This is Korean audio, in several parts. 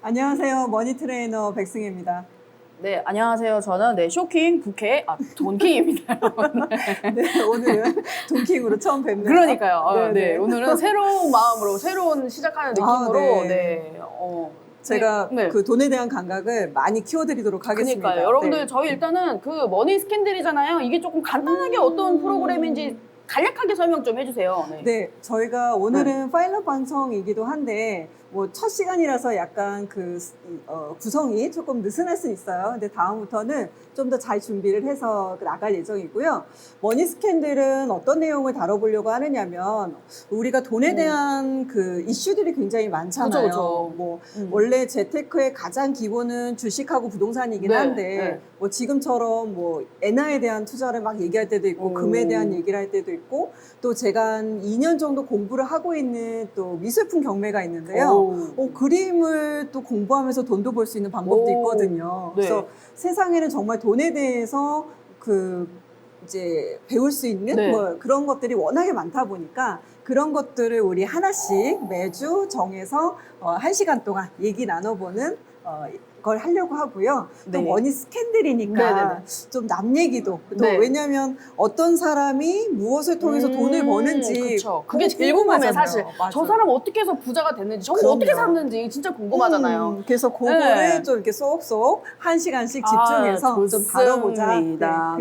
안녕하세요. 머니 트레이너 백승혜입니다. 네, 안녕하세요. 저는 쇼킹 부캐 돈킹입니다. 네, 오늘은 돈킹으로 처음 뵙네요. 그러니까요. 네, 오늘은 새로운 마음으로 새로운 시작하는 느낌으로 네. 제가 네. 그 돈에 대한 감각을 많이 키워드리도록 하겠습니다. 그러니까요. 여러분들 네. 저희 일단은 그 머니 스캔들이잖아요. 이게 조금 간단하게 어떤 프로그램인지 간략하게 설명 좀 해주세요. 네, 저희가 오늘은 파일럿 방송이기도 한데 뭐 첫 시간이라서 약간 구성이 조금 느슨할 수 있어요. 근데 다음부터는 좀 더 잘 준비를 해서 나갈 예정이고요. 머니 스캔들은 어떤 내용을 다뤄보려고 하느냐면 우리가 돈에 대한 그 이슈들이 굉장히 많잖아요. 그쵸. 뭐 원래 재테크의 가장 기본은 주식하고 부동산이긴 한데 뭐 지금처럼 뭐 엔화에 대한 투자를 막 얘기할 때도 있고 금에 대한 얘기를 할 때도 있고 또 제가 한 2년 정도 공부를 하고 있는 또 미술품 경매가 있는데요. 그림을 또 공부하면서 돈도 벌 수 있는 방법도 있거든요. 네. 그래서 세상에는 정말 돈에 대해서 이제 배울 수 있는 뭐 그런 것들이 워낙에 많다 보니까 그런 것들을 우리 하나씩 매주 정해서 1시간 동안 얘기 나눠보는 걸 하려고 하고요. 또 머니 스캔들이니까 좀 남 얘기도 또 왜냐하면 어떤 사람이 무엇을 통해서 돈을 버는지 그쵸. 그게 제일 궁금해 사실. 맞아요. 저 사람 어떻게 해서 부자가 됐는지 저거 어떻게 샀는지 진짜 궁금하잖아요. 그래서 그거를 좀 이렇게 쏙쏙 1시간씩 집중해서 좀 다뤄보자.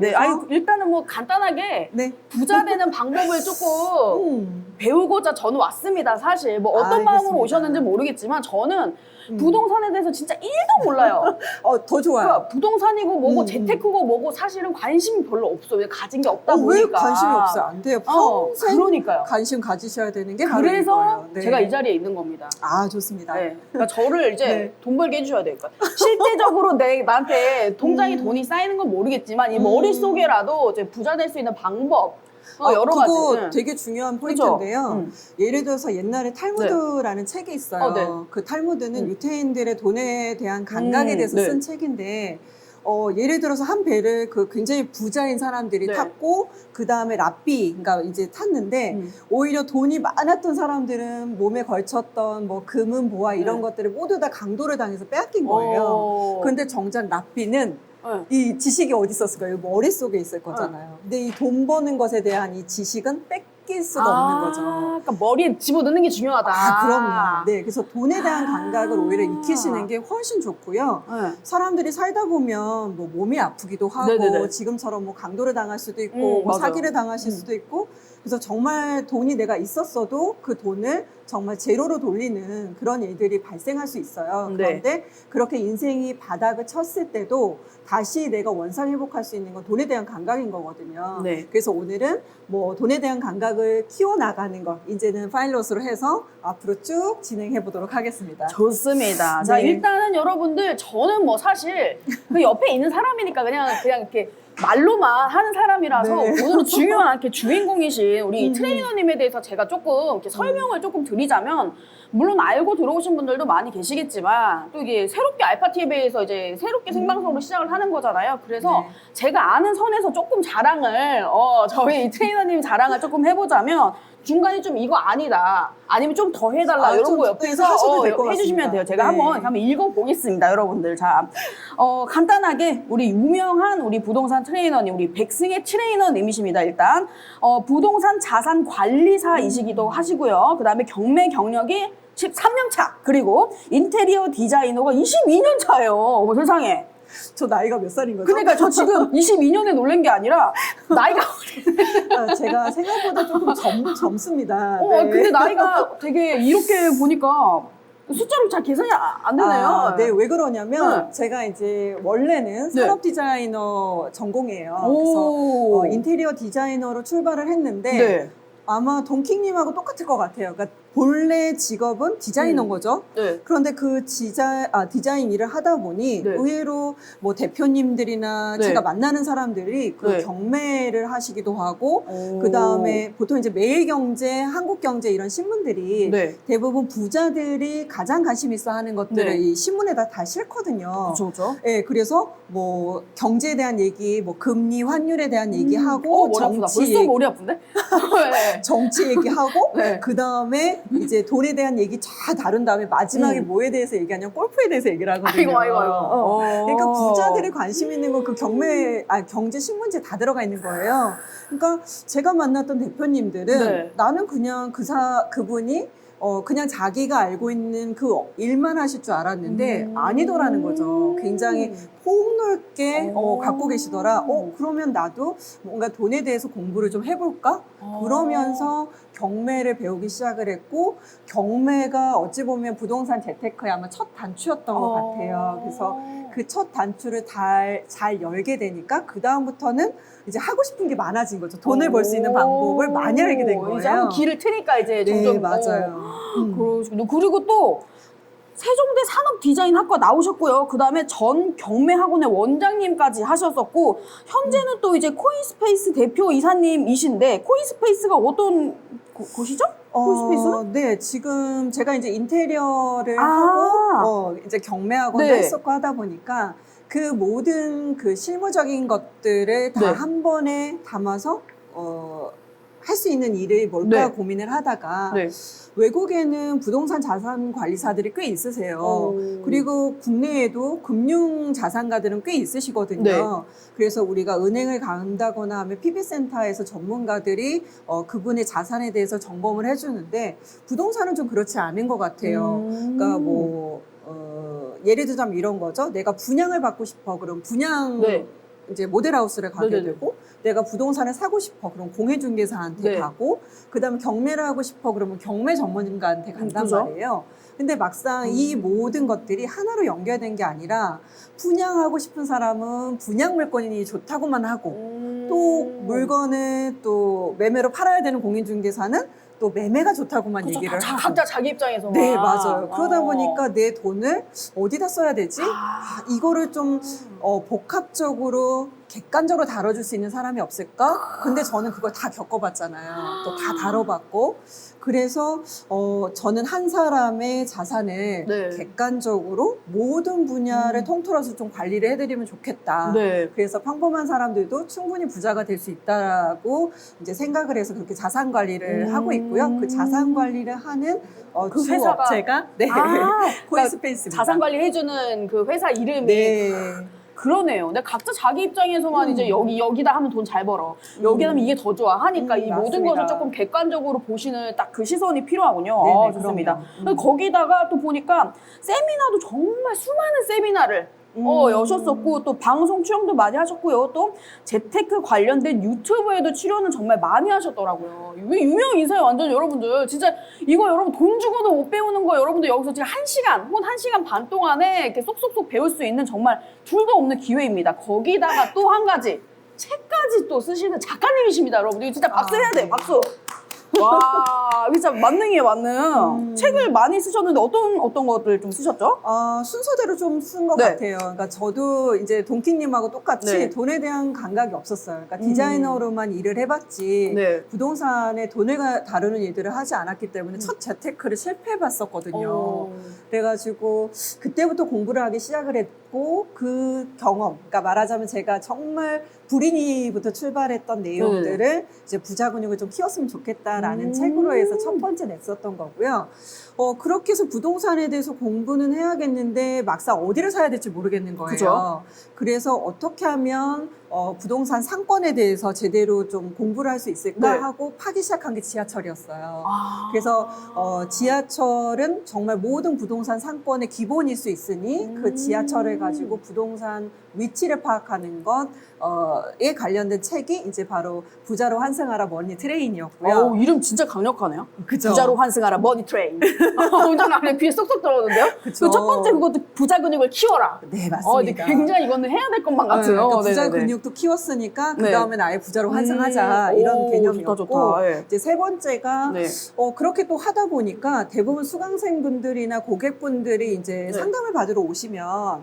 네. 아니, 일단은 뭐 간단하게 부자 되는 방법을 조금 배우고자 저는 왔습니다. 사실 뭐 어떤 마음으로 오셨는지 모르겠지만 저는 부동산에 대해서 진짜 1도 몰라요. 더 좋아요. 그러니까 부동산이고 뭐고 재테크고 뭐고 사실은 관심이 별로 없어요. 왜 가진 게 없다 보니까. 왜 관심이 없어요? 안 돼요. 평생 그러니까요. 관심 가지셔야 되는 게 바로 그래서 이거예요. 네. 제가 이 자리에 있는 겁니다. 아, 좋습니다. 네. 그러니까 저를 이제 돈 벌게 해주셔야 될 거예요. 실제적으로 나한테 통장에 돈이 쌓이는 건 모르겠지만 이 머릿속에라도 이제 부자 될 수 있는 방법 여러 가지. 그거 되게 중요한 포인트인데요. 예를 들어서 옛날에 탈무드라는 책이 있어요. 그 탈무드는 유태인들의 돈에 대한 감각에 대해서 쓴 책인데 예를 들어서 한 배를 굉장히 부자인 사람들이 탔고 그 다음에 랍비, 그러니까 이제 탔는데 오히려 돈이 많았던 사람들은 몸에 걸쳤던 뭐 금은 보화 이런 것들을 모두 다 강도를 당해서 빼앗긴 거예요. 그런데 정작 랍비는 이 지식이 어디 있었을까요? 머릿속에 있을 거잖아요. 근데 이 돈 버는 것에 대한 이 지식은 뺏길 수가 없는 거죠. 그러니까 머리에 집어넣는 게 중요하다. 그럼요. 네, 그래서 돈에 대한 감각을 오히려 익히시는 게 훨씬 좋고요. 사람들이 살다 보면 뭐 몸이 아프기도 하고 지금처럼 뭐 강도를 당할 수도 있고 뭐 사기를 당하실 수도 있고 그래서 정말 돈이 내가 있었어도 그 돈을 정말 제로로 돌리는 그런 일들이 발생할 수 있어요. 그런데 그렇게 인생이 바닥을 쳤을 때도 다시 내가 원상 회복할 수 있는 건 돈에 대한 감각인 거거든요. 그래서 오늘은 뭐 돈에 대한 감각을 키워나가는 거 이제는 파일럿으로 해서 앞으로 쭉 진행해 보도록 하겠습니다. 좋습니다. 자, 일단은 여러분들 저는 뭐 사실 그 옆에 있는 사람이니까 그냥 이렇게 말로만 하는 사람이라서 오늘 중요한 이렇게 주인공이신 우리 트레이너님에 대해서 제가 조금 이렇게 설명을 조금 드리자면 물론 알고 들어오신 분들도 많이 계시겠지만 또 이게 새롭게 알파TV에서 이제 새롭게 생방송으로 시작을 하는 거잖아요. 그래서 제가 아는 선에서 조금 자랑을 저희 트레이너님 자랑을 조금 해보자면 중간에 좀 이거 아니다 아니면 좀 더 해달라 이런 거 옆에서 해주시면 돼요. 제가 한번 읽어보겠습니다, 여러분들. 자, 간단하게 우리 유명한 우리 부동산 트레이너님, 우리 백승혜 트레이너님이십니다. 일단 부동산 자산 관리사이시기도 하시고요. 그 다음에 경매 경력이 13년 차, 그리고 인테리어 디자이너가 22년 차예요. 세상에. 저 나이가 몇 살인 거죠? 그러니까 저 지금 22년에 놀란 게 아니라 나이가 제가 생각보다 조금 젊습니다. 근데 나이가 되게 이렇게 보니까 숫자로 잘 계산이 안 되네요. 네, 왜 그러냐면 제가 이제 원래는 산업 디자이너 전공이에요. 그래서 인테리어 디자이너로 출발을 했는데 아마 돈킹님하고 똑같을 것 같아요. 그러니까 본래 직업은 디자이너인 거죠. 그런데 그 디자인 일을 하다 보니 의외로 뭐 대표님들이나 제가 만나는 사람들이 그 경매를 하시기도 하고 그 다음에 보통 이제 매일경제, 한국경제 이런 신문들이 대부분 부자들이 가장 관심 있어 하는 것들을 이 신문에다 다 실거든요. 그렇죠. 네, 그래서 뭐 경제에 대한 얘기, 뭐 금리, 환율에 대한 얘기하고 머리 아프다. 벌써 머리 아픈데? 정치 얘기하고 그 다음에 이제 돈에 대한 얘기 다 다룬 다음에 마지막에 뭐에 대해서 얘기하냐면 골프에 대해서 얘기를 하거든요. 아이고. 그러니까 부자들이 관심 있는 건 그 경제 신문지에 다 들어가 있는 거예요. 그러니까 제가 만났던 대표님들은 네. 나는 그냥 그분이 그냥 자기가 알고 있는 그 일만 하실 줄 알았는데 아니더라는 거죠. 굉장히 폭넓게 갖고 계시더라. 그러면 나도 뭔가 돈에 대해서 공부를 좀 해볼까? 그러면서 경매를 배우기 시작을 했고, 경매가 어찌 보면 부동산 재테크의 아마 첫 단추였던 것 같아요. 그래서 그 첫 단추를 잘 열게 되니까 그 다음부터는 이제 하고 싶은 게 많아진 거죠. 돈을 벌 수 있는 방법을 많이 알게 된 거예요. 이제 한번 길을 트니까 이제 점점. 네, 맞아요. 그러시군요. 그리고 또 세종대 산업디자인학과 나오셨고요. 그 다음에 전 경매학원의 원장님까지 하셨었고, 현재는 또 이제 코인스페이스 대표 이사님이신데, 코인스페이스가 어떤 곳이죠? 코인스페이스는? 네, 지금 제가 이제 인테리어를 하고, 이제 경매학원도 네. 했었고 하다 보니까 그 모든 그 실무적인 것들을 다 네. 한 번에 담아서, 할 수 있는 일이 뭘까 네. 고민을 하다가 네. 외국에는 부동산 자산 관리사들이 꽤 있으세요. 그리고 국내에도 금융 자산가들은 꽤 있으시거든요. 네. 그래서 우리가 은행을 간다거나 하면 PB센터에서 전문가들이 그분의 자산에 대해서 점검을 해주는데 부동산은 좀 그렇지 않은 것 같아요. 그러니까 뭐 예를 들자면 이런 거죠. 내가 분양을 받고 싶어. 그럼 분양 네. 이제 모델하우스를 가게 네네네. 되고, 내가 부동산을 사고 싶어. 그럼 공인중개사한테 네. 가고, 그 다음에 경매를 하고 싶어. 그러면 경매 전문가한테 간단 그죠? 말이에요. 근데 막상 이 모든 것들이 하나로 연결된 게 아니라 분양하고 싶은 사람은 분양 물건이 좋다고만 하고, 또 물건을 또 매매로 팔아야 되는 공인중개사는 또 매매가 좋다고만 그렇죠. 얘기를 하고. 각자 자기 입장에서만. 네, 맞아요. 그러다 보니까 내 돈을 어디다 써야 되지? 이거를 좀 복합적으로 객관적으로 다뤄줄 수 있는 사람이 없을까? 근데 저는 그걸 다 겪어봤잖아요. 또 다 다뤄봤고. 그래서 저는 한 사람의 자산을 네. 객관적으로 모든 분야를 통틀어서 좀 관리를 해드리면 좋겠다. 네. 그래서 평범한 사람들도 충분히 부자가 될 수 있다라고 이제 생각을 해서 그렇게 자산 관리를 하고 있고요. 그 자산 관리를 하는 그 주 회사가- 업체가 네, 코인스페이스입니다. 자산 관리 해주는 그 회사 이름이. 네. 그러네요. 근데 각자 자기 입장에서만 이제 여기다 하면 돈 잘 벌어. 여기다 하면 이게 더 좋아 하니까 이 모든 맞습니다. 것을 조금 객관적으로 보시는 딱 그 시선이 필요하군요. 네네, 좋습니다. 그럼요. 거기다가 또 보니까 세미나도 정말 수많은 세미나를 여셨었고 또 방송 출연도 많이 하셨고요. 또 재테크 관련된 유튜브에도 출연을 정말 많이 하셨더라고요. 유명 인사예요, 완전 여러분들. 진짜 이거 여러분 돈 주고도 못 배우는 거 여러분들 여기서 지금 1시간 혹은 1시간 반 동안에 이렇게 쏙쏙쏙 배울 수 있는 정말 둘도 없는 기회입니다. 거기다가 또 한 가지 책까지 또 쓰시는 작가님이십니다, 여러분들. 이거 진짜 박수 해야 돼, 박수. 와, 진짜 만능이에요, 만능. 책을 많이 쓰셨는데 어떤 것들 좀 쓰셨죠? 순서대로 좀 쓴 것 네. 같아요. 그러니까 저도 이제 동키님하고 똑같이 네. 돈에 대한 감각이 없었어요. 그러니까 디자이너로만 일을 해봤지 네. 부동산에 돈을 다루는 일들을 하지 않았기 때문에 첫 재테크를 실패해봤었거든요. 그래가지고 그때부터 공부를 하기 시작을 했고 그 경험, 그러니까 말하자면 제가 정말 불인이부터 출발했던 내용들을 이제 부자 근육을 좀 키웠으면 좋겠다라는 책으로 해서 첫 번째 냈었던 거고요. 그렇게 해서 부동산에 대해서 공부는 해야겠는데 막상 어디를 사야 될지 모르겠는 거예요. 그죠? 그래서 어떻게 하면 부동산 상권에 대해서 제대로 좀 공부를 할 수 있을까 네. 하고 파기 시작한 게 지하철이었어요. 그래서 지하철은 정말 모든 부동산 상권의 기본일 수 있으니 그 지하철을 가지고 부동산 위치를 파악하는 것에 관련된 책이 이제 바로 부자로 환승하라 머니 트레인이었고요. 이름 진짜 강력하네요. 그죠? 부자로 환승하라 머니 트레인. 엄청 강력 귀에 쏙쏙 들어오는데요. 그쵸. 그 첫 번째 그것도 부자 근육을 키워라. 네, 근데 맞습니다. 굉장히 이거는 해야 될 것만 같아요. 그러니까 부자 네네네. 근육도 키웠으니까 그 네. 다음에는 아예 부자로 환승하자 이런 오, 개념이었고 좋다. 예. 이제 세 번째가 네. 그렇게 또 하다 보니까 대부분 수강생분들이나 고객분들이 이제 네. 상담을 받으러 오시면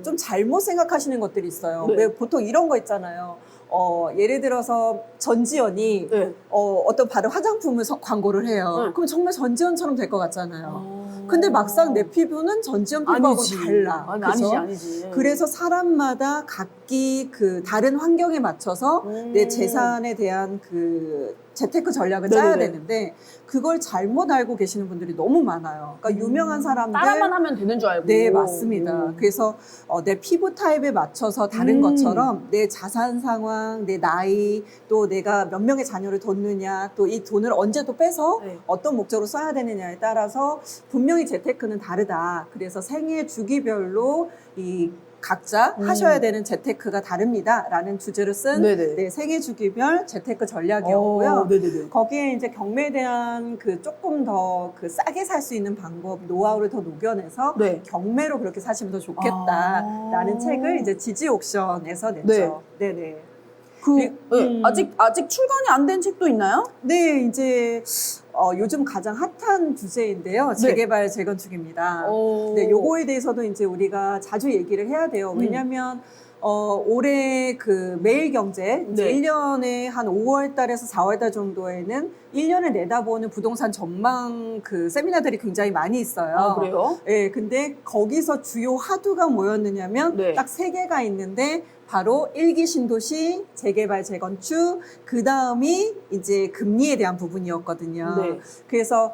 좀 잘못 생각하시는 것들이 있어요. 네. 왜 보통 이런 거 있잖아요. 예를 들어서 전지현이 네. 어떤 바른 화장품을 광고를 해요. 네. 그럼 정말 전지현처럼 될 것 같잖아요. 근데 막상 내 피부는 전지현 피부하고 달라. 그죠? 아니지. 그래서 사람마다 각기 그 다른 환경에 맞춰서 내 재산에 대한 그 재테크 전략을 네네네. 짜야 되는데 그걸 잘못 알고 계시는 분들이 너무 많아요. 그러니까 유명한 사람들 따라만 하면 되는 줄 알고. 네, 맞습니다. 그래서 내 피부 타입에 맞춰서 다른 것처럼 내 자산 상황, 내 나이, 또 내가 몇 명의 자녀를 뒀느냐, 또 이 돈을 언제 또 빼서 네. 어떤 목적으로 써야 되느냐에 따라서 분명히 재테크는 다르다. 그래서 생애 주기별로 이 각자 하셔야 되는 재테크가 다릅니다라는 주제로 쓴 네네. 네, 생애 주기별 재테크 전략이었고요. 네네네. 거기에 이제 경매에 대한 그 조금 더 그 싸게 살 수 있는 방법, 노하우를 더 녹여내서 네. 경매로 그렇게 사시면 더 좋겠다라는 책을 이제 지지 옥션에서 냈죠. 네, 네. 네, 아직 출간이 안 된 책도 있나요? 네, 이제 요즘 가장 핫한 주제인데요. 재개발, 재건축입니다. 네, 요거에 대해서도 이제 우리가 자주 얘기를 해야 돼요. 왜냐하면 올해 그 매일경제 이제 네. 1년에 한 5월 달에서 4월 달 정도에는 1년을 내다보는 부동산 전망 그 세미나들이 굉장히 많이 있어요. 아, 그래요? 네, 근데 거기서 주요 화두가 뭐였느냐면 네. 딱 3개가 있는데 바로 1기 신도시, 재개발, 재건축, 그 다음이 이제 금리에 대한 부분이었거든요. 네. 그래서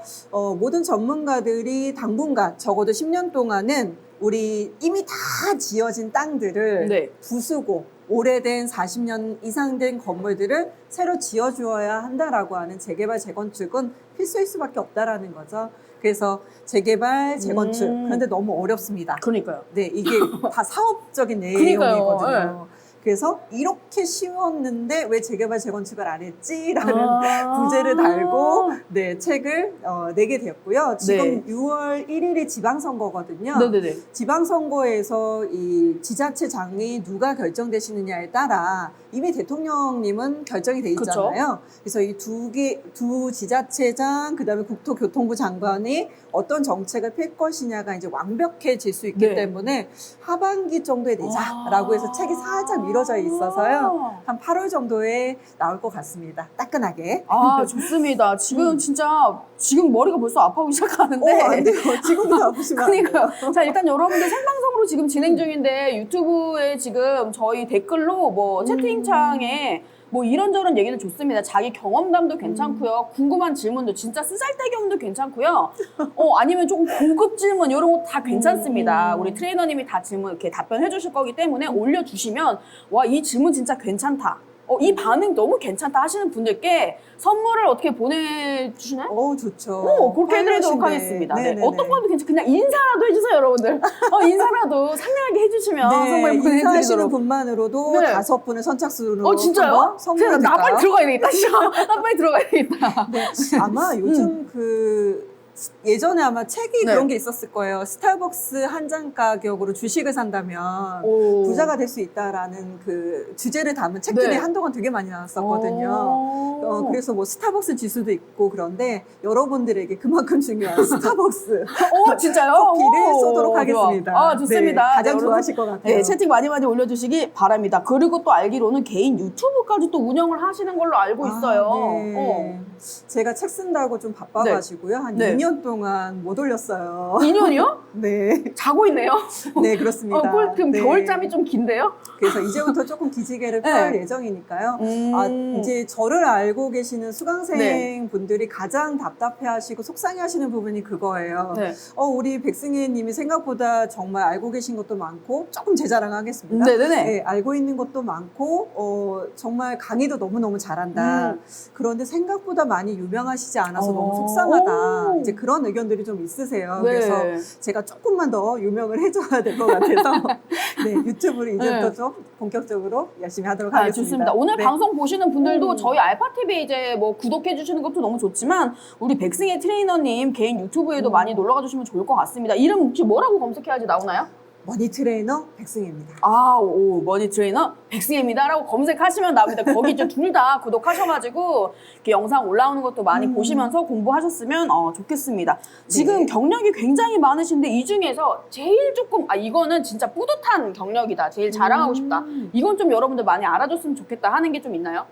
모든 전문가들이 당분간 적어도 10년 동안은 우리 이미 다 지어진 땅들을 네. 부수고 오래된 40년 이상 된 건물들을 새로 지어주어야 한다라고 하는 재개발, 재건축은 필수일 수밖에 없다라는 거죠. 그래서 재개발, 재건축. 그런데 너무 어렵습니다. 그러니까요. 네, 이게 다 사업적인 그러니까요. 내용이거든요. 그래서 이렇게 쉬웠는데 왜 재개발, 재건축을 안 했지라는 부제를 달고 네, 책을 내게 되었고요. 지금 6월 1일이 지방선거거든요. 네네네. 지방선거에서 이 지자체장이 누가 결정되시느냐에 따라 이미 대통령님은 결정이 돼 있잖아요. 그래서 이 두 지자체장, 그 다음에 국토교통부 장관이 어떤 정책을 펼 것이냐가 이제 완벽해질 수 있기 때문에 하반기 정도에 내자라고 해서 책이 살짝 미뤄져 있어서요. 한 8월 정도에 나올 것 같습니다. 따끈하게. 아, 좋습니다. 지금 지금 머리가 벌써 아파오기 시작하는데. 안 돼요. 지금부터 아프시면 안 돼요. 그러니까요. 자, 일단 여러분들 생방송으로 지금 진행 중인데 유튜브에 지금 저희 댓글로 뭐 채팅창에 뭐 이런저런 얘기도 좋습니다. 자기 경험담도 괜찮고요. 궁금한 질문도 진짜 쓰잘데기없는 괜찮고요. 아니면 조금 고급 질문 이런 거 다 괜찮습니다. 우리 트레이너님이 다 질문 이렇게 답변해 주실 거기 때문에 올려주시면 와, 이 질문 진짜 괜찮다. 이 반응 너무 괜찮다 하시는 분들께 선물을 어떻게 보내주시나요? 좋죠. 그렇게 해드리도록 하겠습니다. 네. 어떤 거도 괜찮아요. 그냥 인사라도 해주세요, 여러분들. 인사라도 상냥하게 해주시면 선물 보내드리도록. 인사하시는 분만으로도 5분을 선착순으로 진짜요? 선물을 나 빨리 들어가야 되겠다. 나 빨리 들어가야 되겠다. 네. 아마 요즘 예전에 아마 책이 그런 게 있었을 거예요. 스타벅스 한 잔 가격으로 주식을 산다면 부자가 될 수 있다라는 그 주제를 담은 책들이 한동안 되게 많이 나왔었거든요. 그래서 뭐 스타벅스 지수도 있고 그런데 여러분들에게 그만큼 중요한 스타벅스 진짜요? 커피를 쏘도록 하겠습니다. 좋습니다. 네, 가장 좋아하실 것 같아요. 네, 채팅 많이 올려주시기 바랍니다. 그리고 또 알기로는 개인 유튜브까지 또 운영을 하시는 걸로 알고 있어요. 네. 제가 책 쓴다고 좀 바빠가지고요. 한 2년 동안 못 올렸어요. 2년이요? 네. 자고 있네요. 네, 그렇습니다. 그럼 겨울잠이 좀 긴데요? 그래서 이제부터 조금 기지개를 펼 예정이니까요. 이제 저를 알고 계시는 수강생 분들이 가장 답답해하시고 속상해하시는 부분이 그거예요. 우리 백승혜 님이 생각보다 정말 알고 계신 것도 많고 조금 제 자랑하겠습니다. 네, 알고 있는 것도 많고 정말 강의도 너무너무 잘한다. 그런데 생각보다 많이 유명하시지 않아서 너무 속상하다. 이제 그런 의견들이 좀 있으세요. 그래서 제가 조금만 더 유명을 해줘야 될 것 같아서 네, 유튜브를 이제부터 좀 본격적으로 열심히 하도록 하겠습니다. 좋습니다. 오늘 방송 보시는 분들도 저희 알파TV 이제 뭐 구독해 주시는 것도 너무 좋지만 우리 백승혜 트레이너님 개인 유튜브에도 많이 놀러가 주시면 좋을 것 같습니다. 이름 혹시 뭐라고 검색해야지 나오나요? 머니 트레이너 백승혜입니다. 머니 트레이너 백승혜입니다라고 검색하시면 나옵니다. 거기 둘 다 구독하셔가지고 이렇게 영상 올라오는 것도 많이 보시면서 공부하셨으면 좋겠습니다. 지금 경력이 굉장히 많으신데 이 중에서 제일 조금 이거는 진짜 뿌듯한 경력이다. 제일 자랑하고 싶다. 이건 좀 여러분들 많이 알아줬으면 좋겠다 하는 게 좀 있나요?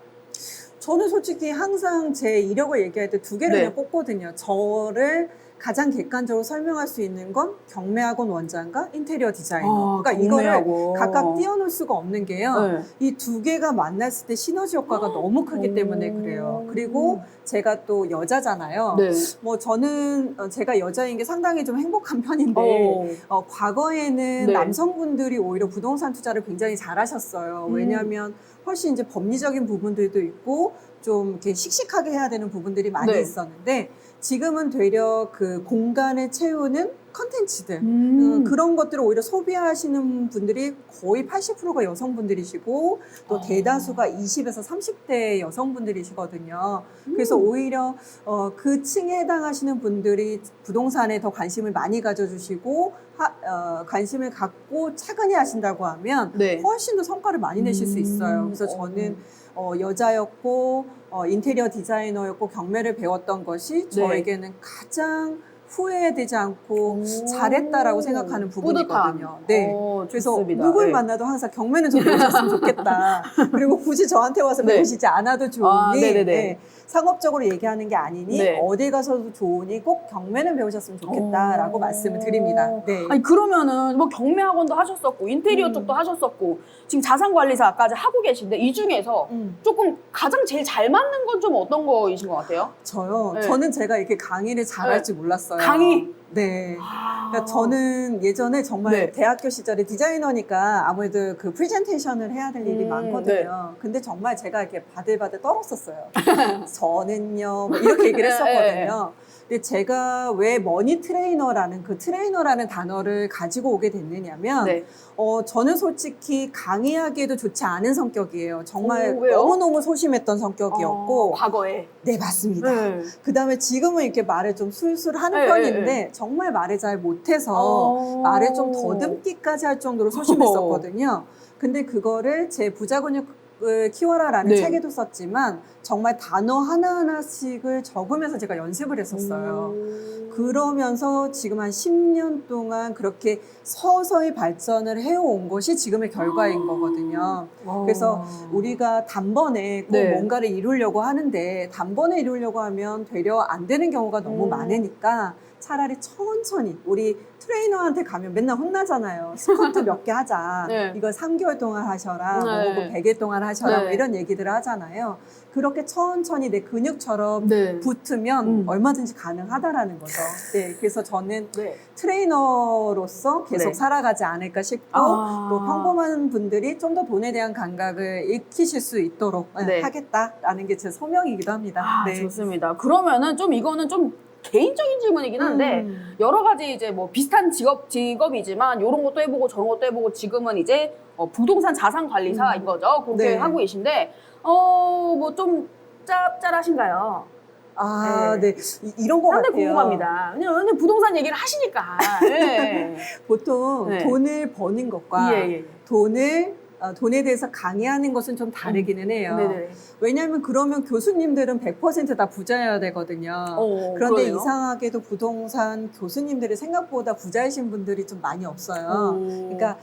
저는 솔직히 항상 제 이력을 얘기할 때 2개를 그냥 꼽거든요. 저를 가장 객관적으로 설명할 수 있는 건 경매학원 원장과 인테리어 디자이너. 그러니까 이거를 각각 띄워놓을 수가 없는 게요. 네. 이 두 개가 만났을 때 시너지 효과가 너무 크기 때문에 그래요. 그리고 제가 또 여자잖아요. 네. 뭐 저는 제가 여자인 게 상당히 좀 행복한 편인데 과거에는 네. 남성분들이 오히려 부동산 투자를 굉장히 잘하셨어요. 왜냐하면 훨씬 이제 법리적인 부분들도 있고 좀 이렇게 씩씩하게 해야 되는 부분들이 많이 네. 있었는데 지금은 되려 그 공간을 채우는 컨텐츠들 그런 것들을 오히려 소비하시는 분들이 거의 80%가 여성분들이시고 또 대다수가 20에서 30대 여성분들이시거든요. 그래서 오히려 그 층에 해당하시는 분들이 부동산에 더 관심을 많이 가져주시고 관심을 갖고 차근히 하신다고 하면 네. 훨씬 더 성과를 많이 내실 수 있어요. 그래서 저는 여자였고 인테리어 디자이너였고 경매를 배웠던 것이 저에게는 가장 후회되지 않고 잘했다라고 생각하는 부분이거든요. 네. 그래서 좋습니다. 누굴 네. 만나도 항상 경매는 좀 배우셨으면 좋겠다. 그리고 굳이 저한테 와서 네. 배우시지 않아도 좋으니 네네네. 네. 상업적으로 얘기하는 게 아니니 네. 어디 가서도 좋으니 꼭 경매는 배우셨으면 좋겠다라고 말씀을 드립니다. 네. 아니 그러면은 뭐 경매 학원도 하셨었고 인테리어 쪽도 하셨었고 지금 자산관리사까지 하고 계신데 이 중에서 조금 가장 제일 잘 맞는 건 좀 어떤 거이신 것 같아요? 저요. 네. 저는 제가 이렇게 강의를 잘할 줄 몰랐어요. 강의? 네. 그러니까 저는 예전에 정말 네. 대학교 시절에 디자이너니까 아무래도 그 프레젠테이션을 해야 될 일이 많거든요. 근데 정말 제가 이렇게 바들바들 떨었었어요. 저는요, 뭐 이렇게 얘기를 했었거든요. 근데 제가 왜 머니 트레이너라는 그 트레이너라는 단어를 가지고 오게 됐느냐면 네. 저는 솔직히 강의하기에도 좋지 않은 성격이에요. 정말 왜요? 너무너무 소심했던 성격이었고 과거에. 네, 맞습니다. 네. 그다음에 지금은 이렇게 말을 좀 술술 하는 네, 편인데 네. 정말 말을 잘 못해서 말을 좀 더듬기까지 할 정도로 소심했었거든요. 근데 그거를 제 부자근육을 키워라라는 네. 책에도 썼지만 정말 단어 하나하나씩을 적으면서 제가 연습을 했었어요. 그러면서 지금 한 10년 동안 그렇게 서서히 발전을 해온 것이 지금의 결과인 거거든요. 그래서 우리가 단번에 꼭 네. 뭔가를 이루려고 하는데 단번에 이루려고 하면 되려 안 되는 경우가 너무 많으니까 차라리 천천히 우리 트레이너한테 가면 맨날 혼나잖아요. 스쿼트 몇 개 하자. 네. 이걸 3개월 동안 하셔라. 네. 뭐 혹은 100일 동안 하셔라. 네. 뭐 이런 얘기들을 하잖아요. 그렇게 천천히 내 근육처럼 네. 붙으면 얼마든지 가능하다라는 거죠. 네, 그래서 저는 네. 트레이너로서 계속 네. 살아가지 않을까 싶고 또 평범한 분들이 좀 더 돈에 대한 감각을 익히실 수 있도록 네. 하겠다라는 게 제 소명이기도 합니다. 네. 좋습니다. 그러면은 좀 이거는 좀 개인적인 질문이긴 한데 여러 가지 이제 뭐 비슷한 직업이지만 이런 것도 해보고 저런 것도 해보고 지금은 이제 부동산 자산 관리사인 거죠. 그렇게 네. 하고 계신데 뭐 좀 짭짤하신가요? 네. 이런 거 상당히 같아요. 궁금합니다. 왜냐면 부동산 얘기를 하시니까. 네. 보통 네. 돈을 버는 것과 예. 돈에 대해서 강의하는 것은 좀 다르기는 해요. 네네. 왜냐하면 그러면 교수님들은 100% 부자여야 되거든요. 그런데 그러네요. 이상하게도 부동산 교수님들이 생각보다 부자이신 분들이 좀 많이 없어요. 그러니까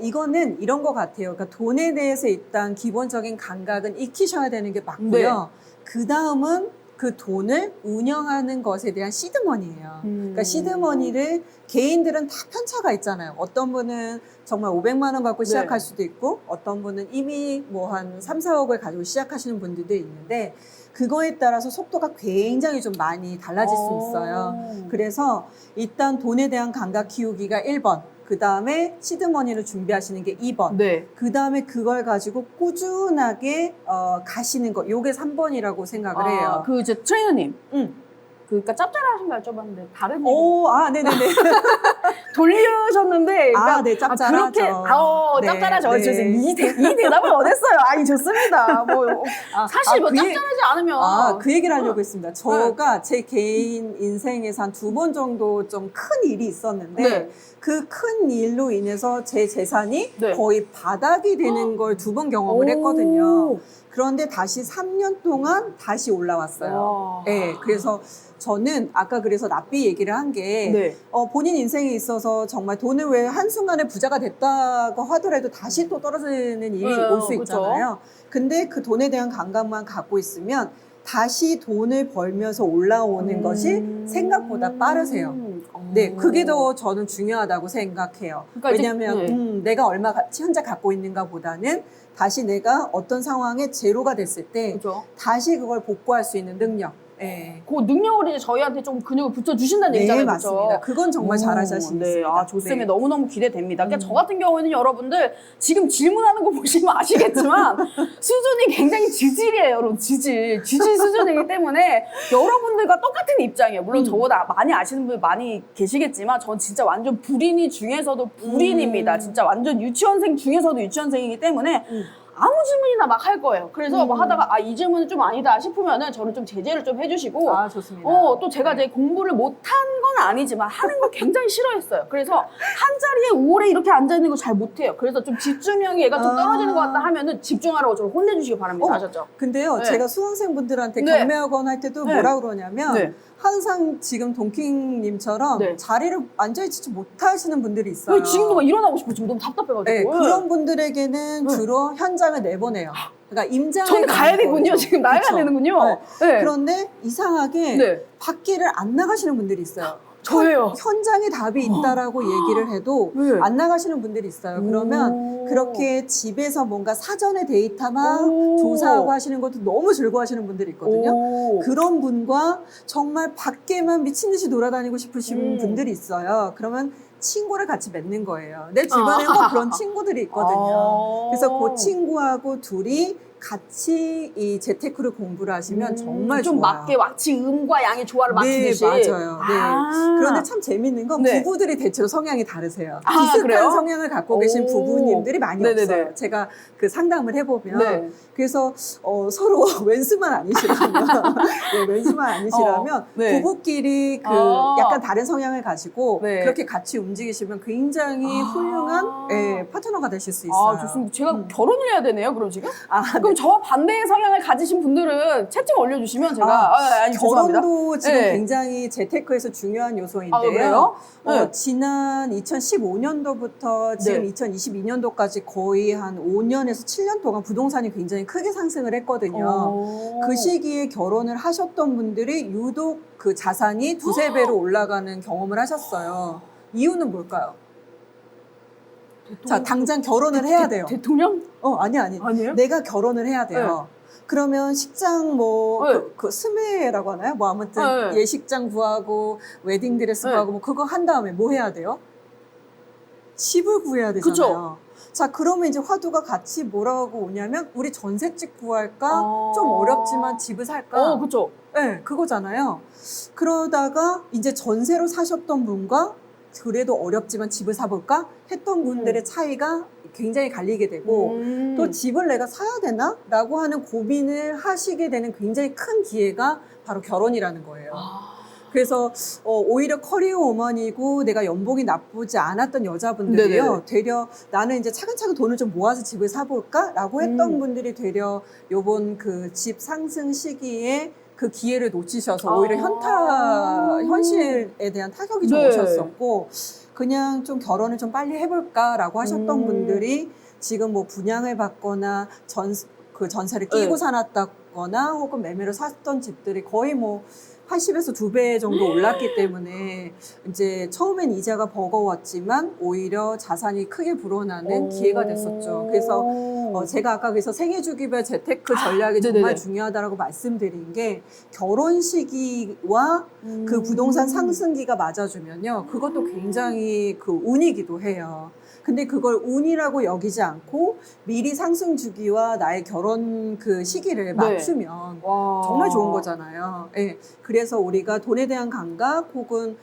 이거는 이런 것 같아요. 그러니까 돈에 대해서 일단 기본적인 감각은 익히셔야 되는 게 맞고요. 네. 그 다음은 그 돈을 운영하는 것에 대한 시드머니예요. 그러니까 시드머니를 개인들은 다 편차가 있잖아요. 어떤 분은 정말 500만 원 갖고 시작할 수도 있고 어떤 분은 이미 뭐 한 3, 4억을 가지고 시작하시는 분들도 있는데 그거에 따라서 속도가 굉장히 좀 많이 달라질 수 있어요. 그래서 일단 돈에 대한 감각 키우기가 1번, 그 다음에 시드머니를 준비하시는 게 2번, 네. 그 다음에 그걸 가지고 꾸준하게 가시는 거, 요게 3번이라고 생각을 해요. 그 이제 트레이너님. 그러니까 짭짤하신가요? 여쭤봤는데 다른 얘기. 네네네. 돌리셨는데 그러니까 네, 짭짤하죠. 그렇게 네, 짭짤하죠. 네. 이 대답을 원했어요. 아니 좋습니다. 뭐 사실 뭐 짭짤하지 않으면 그 얘기를 하려고 했습니다. 제가 제 개인 인생에서 한 2번 정도 좀 큰 일이 있었는데 네. 그 큰 일로 인해서 제 재산이 네. 거의 바닥이 되는 걸 2번 경험을 했거든요. 그런데 다시 3년 동안 다시 올라왔어요. 네, 그래서 저는 아까 그래서 납비 얘기를 한 게 네. 본인 인생에 있어서 정말 돈을 왜 한순간에 부자가 됐다고 하더라도 다시 또 떨어지는 일이 올 수 있잖아요. 근데 그 돈에 대한 감각만 갖고 있으면 다시 돈을 벌면서 올라오는 것이 생각보다 빠르세요. 네, 그게 더 저는 중요하다고 생각해요. 그러니까 왜냐하면 내가 얼마 현재 갖고 있는가 보다는 다시 내가 어떤 상황에 제로가 됐을 때 그죠? 다시 그걸 복구할 수 있는 능력. 네. 그 능력을 이제 저희한테 좀 근육을 붙여주신다는 네, 얘기잖아요. 맞습니다. 그죠? 그건 정말 잘하실 수 네. 있습니다. 아, 좋습니다. 네. 너무너무 기대됩니다. 그러니까 저 같은 경우에는 여러분들 지금 질문하는 거 보시면 아시겠지만 수준이 굉장히 지질이에요, 여러분. 지질 수준이기 때문에 여러분들과 똑같은 입장이에요. 물론 저보다 많이 아시는 분 많이 계시겠지만 전 진짜 완전 불인이 중에서도 불인입니다. 진짜 완전 유치원생 중에서도 유치원생이기 때문에 아무 질문이나 막 할 거예요. 그래서 뭐 하다가 이 질문은 좀 아니다 싶으면은 저를 좀 제재를 좀 해주시고 아, 좋습니다. 또 제가 이제 공부를 못한 건 아니지만 하는 걸 굉장히 싫어했어요. 그래서 한 자리에 오래 이렇게 앉아 있는 거 잘 못해요. 그래서 좀 집중력이 얘가 좀 떨어지는 것 같다 하면은 집중하라고 저를 혼내주시기 바랍니다. 아셨죠? 근데요, 네. 제가 수강생분들한테 네. 경매학원 할 때도 네. 뭐라 그러냐면 네. 항상 지금 동킹님처럼 네. 자리를 앉아있지 못하시는 분들이 있어요. 지금도 막 일어나고 싶어. 지금 너무 답답해가지고. 네, 그런 분들에게는 주로 현장을 내보내요. 그러니까 임장을 저는 가야 가는 되군요. 거죠. 지금 나가야 그쵸? 되는군요. 네. 네. 그런데 이상하게 네. 밖에를 안 나가시는 분들이 있어요. 저예요. 현장에 답이 있다라고 얘기를 해도 네. 안 나가시는 분들이 있어요. 그러면 그렇게 집에서 뭔가 사전에 데이터만 조사하고 하시는 것도 너무 즐거워하시는 분들이 있거든요. 그런 분과 정말 밖에만 미친 듯이 돌아다니고 싶으신 분들이 있어요. 그러면 친구를 같이 맺는 거예요. 내 주변에 꼭 그런 친구들이 있거든요. 그래서 그 친구하고 둘이 같이 이 재테크를 공부를 하시면 정말 좀 좋아요. 맞게 마치 음과 양의 조화를 네, 맞추듯이. 맞아요. 네. 아. 그런데 참 재밌는 건 네. 부부들이 대체로 성향이 다르세요. 아, 비슷한 그래요? 성향을 갖고 계신 부부님들이 많이 네네네. 없어요. 제가 그 상담을 해보면. 네. 그래서 서로 왼수만 아니시라면, 네, 왼수만 아니시라면 네. 부부끼리 그 약간 다른 성향을 가지고 네. 그렇게 같이 움직이시면 굉장히 훌륭한 네, 파트너가 되실 수 있어요. 아, 좋습니다. 제가 결혼을 해야 되네요, 그럼 지금? 네. 그럼 저와 반대의 성향을 가지신 분들은 채팅 올려주시면 제가 아니, 죄송합니다. 결혼도 지금 네. 굉장히 재테크에서 중요한 요소인데요. 그래요? 네. 지난 2015년도부터 지금 네. 2022년도까지 거의 한 5년에서 7년 동안 부동산이 굉장히 크게 상승을 했거든요. 그 시기에 결혼을 하셨던 분들이 유독 그 자산이 두세 배로 올라가는 경험을 하셨어요. 이유는 뭘까요? 자, 당장 결혼을 해야 돼요. 대통령? 아니. 아니에요? 내가 결혼을 해야 돼요. 그러면 식장 그 스매라고 하나요? 뭐 아무튼 예식장 구하고 웨딩드레스 구하고 뭐 그거 한 다음에 뭐 해야 돼요? 집을 구해야 되잖아요. 그쵸? 자, 그러면 이제 화두가 같이 뭐라고 오냐면 우리 전셋집 구할까? 좀 어렵지만 집을 살까? 그쵸. 네, 그거잖아요. 그러다가 이제 전세로 사셨던 분과 그래도 어렵지만 집을 사볼까? 했던 분들의 차이가 굉장히 갈리게 되고 또 집을 내가 사야 되나? 라고 하는 고민을 하시게 되는 굉장히 큰 기회가 바로 결혼이라는 거예요. 그래서 오히려 커리어 우먼이고 내가 연봉이 나쁘지 않았던 여자분들이요. 네네네. 되려 나는 이제 차근차근 돈을 좀 모아서 집을 사볼까? 라고 했던 분들이 되려 요번 그 집 상승 시기에 그 기회를 놓치셔서 오히려 현실에 대한 타격이 좀 오셨었고 그냥 좀 결혼을 좀 빨리 해볼까라고 하셨던 분들이 지금 뭐 분양을 받거나 그 전세를 끼고 사놨다거나 혹은 매매로 샀던 집들이 거의 뭐 한 10에서 2배 정도 올랐기 때문에 이제 처음엔 이자가 버거웠지만 오히려 자산이 크게 불어나는 기회가 됐었죠. 그래서 제가 아까 그래서 생애주기별 재테크 전략이 정말 중요하다고 말씀드린 게 결혼 시기와 그 부동산 상승기가 맞아주면요. 그것도 굉장히 그 운이기도 해요. 근데 그걸 운이라고 여기지 않고 미리 상승 주기와 나의 결혼 그 시기를 맞추면 정말 좋은 거잖아요. 네. 그래서 우리가 돈에 대한 감각 혹은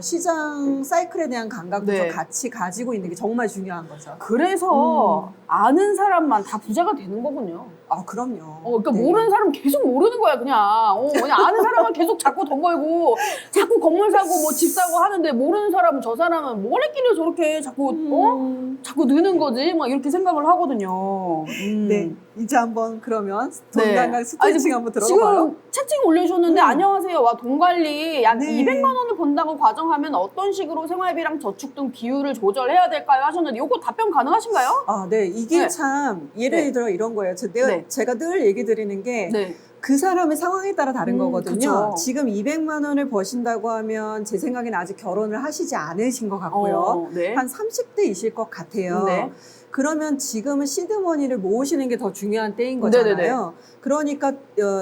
시장 사이클에 대한 감각도 같이 가지고 있는 게 정말 중요한 거죠. 그래서 아는 사람만 다 부자가 되는 거군요. 아, 그럼요. 그러니까 모르는 사람 계속 모르는 거야, 그냥. 그냥 아는 사람은 계속 자꾸 돈 벌고, 자꾸 건물 사고, 뭐 집 사고 하는데, 모르는 사람은 저 사람은 뭐래끼리 저렇게 자꾸, 자꾸 느는 거지? 막 이렇게 생각을 하거든요. 네. 이제 한번 그러면 돈 감각 스트레칭 한번 들어가 봐요. 지금 채팅 올려주셨는데, 안녕하세요. 와, 돈 관리 약 200만 원을 번다고 가정하면 어떤 식으로 생활비랑 저축 등 비율을 조절해야 될까요? 하셨는데, 이거 답변 가능하신가요? 아, 네. 이게 참 예를 들어 이런 거예요. 제가 늘 얘기 드리는 게 그 사람의 상황에 따라 다른 거거든요. 그쵸. 지금 200만 원을 버신다고 하면 제 생각에는 아직 결혼을 하시지 않으신 것 같고요. 네. 한 30대이실 것 같아요. 네. 그러면 지금은 시드머니를 모으시는 게 더 중요한 때인 거잖아요. 네네네. 그러니까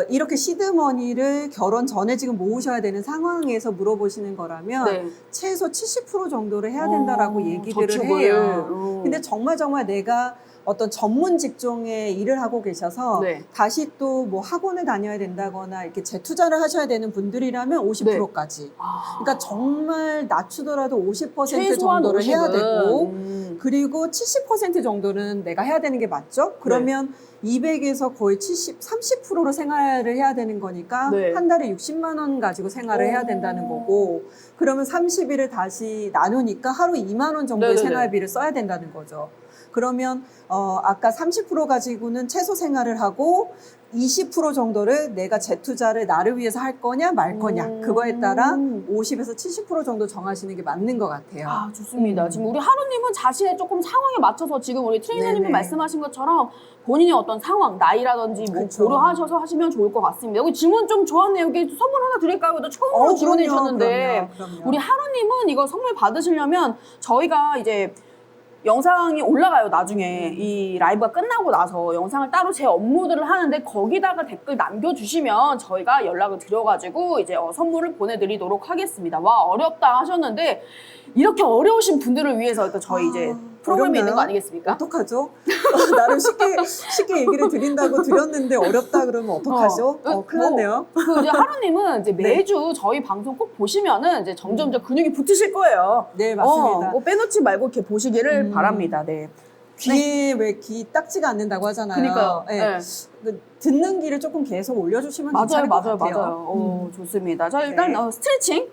이렇게 시드머니를 결혼 전에 지금 모으셔야 되는 상황에서 물어보시는 거라면 네. 최소 70% 정도를 해야 된다라고 얘기들을 저축을. 해요. 근데 정말 내가 어떤 전문 직종에 일을 하고 계셔서 네. 다시 또 뭐 학원을 다녀야 된다거나 이렇게 재투자를 하셔야 되는 분들이라면 50%까지. 그러니까 정말 낮추더라도 50% 최소한 정도를 해야 50은. 되고 그리고 70% 정도는 내가 해야 되는 게 맞죠? 그러면 200에서 거의 30%로 생활을 해야 되는 거니까 네. 한 달에 60만 원 가지고 생활을 해야 된다는 거고 그러면 30일을 다시 나누니까 하루 2만 원 정도의 네네네. 생활비를 써야 된다는 거죠. 그러면 아까 30% 가지고는 최소 생활을 하고 20% 정도를 내가 재투자를 나를 위해서 할 거냐 말 거냐 그거에 따라 50에서 70% 정도 정하시는 게 맞는 것 같아요. 아, 좋습니다. 지금 우리 하루님은 자신의 조금 상황에 맞춰서 지금 우리 트레이너님이 네네. 말씀하신 것처럼 본인의 어떤 상황, 나이라든지 뭐 그쵸. 고려하셔서 하시면 좋을 것 같습니다. 여기 질문 좀 좋았네요. 여기 선물 하나 드릴까요? 또 처음으로 질문해 주셨는데 그럼요. 우리 하루님은 이거 선물 받으시려면 저희가 이제 영상이 올라가요, 나중에. 이 라이브가 끝나고 나서 영상을 따로 제 업로드를 하는데 거기다가 댓글 남겨주시면 저희가 연락을 드려가지고 이제 선물을 보내드리도록 하겠습니다. 와, 어렵다 하셨는데 이렇게 어려우신 분들을 위해서 또 저희 이제 프로그램이 있는 거 아니겠습니까? 어떡하죠? 나름 쉽게 얘기를 드린다고 드렸는데 어렵다 그러면 어떡하죠? 큰일 났네요. 이제 하루님은 이제 매주 저희 방송 꼭 보시면은 이제 점점 근육이 붙으실 거예요. 네, 맞습니다. 뭐 빼놓지 말고 이렇게 보시기를 바랍니다. 네. 귀에 왜 귀 딱지가 않는다고 하잖아요. 그러니까요. 네. 네. 그 듣는 귀를 조금 계속 올려주시면 괜찮을 것 같아요. 맞아요. 좋습니다. 자, 일단 네. 스트레칭.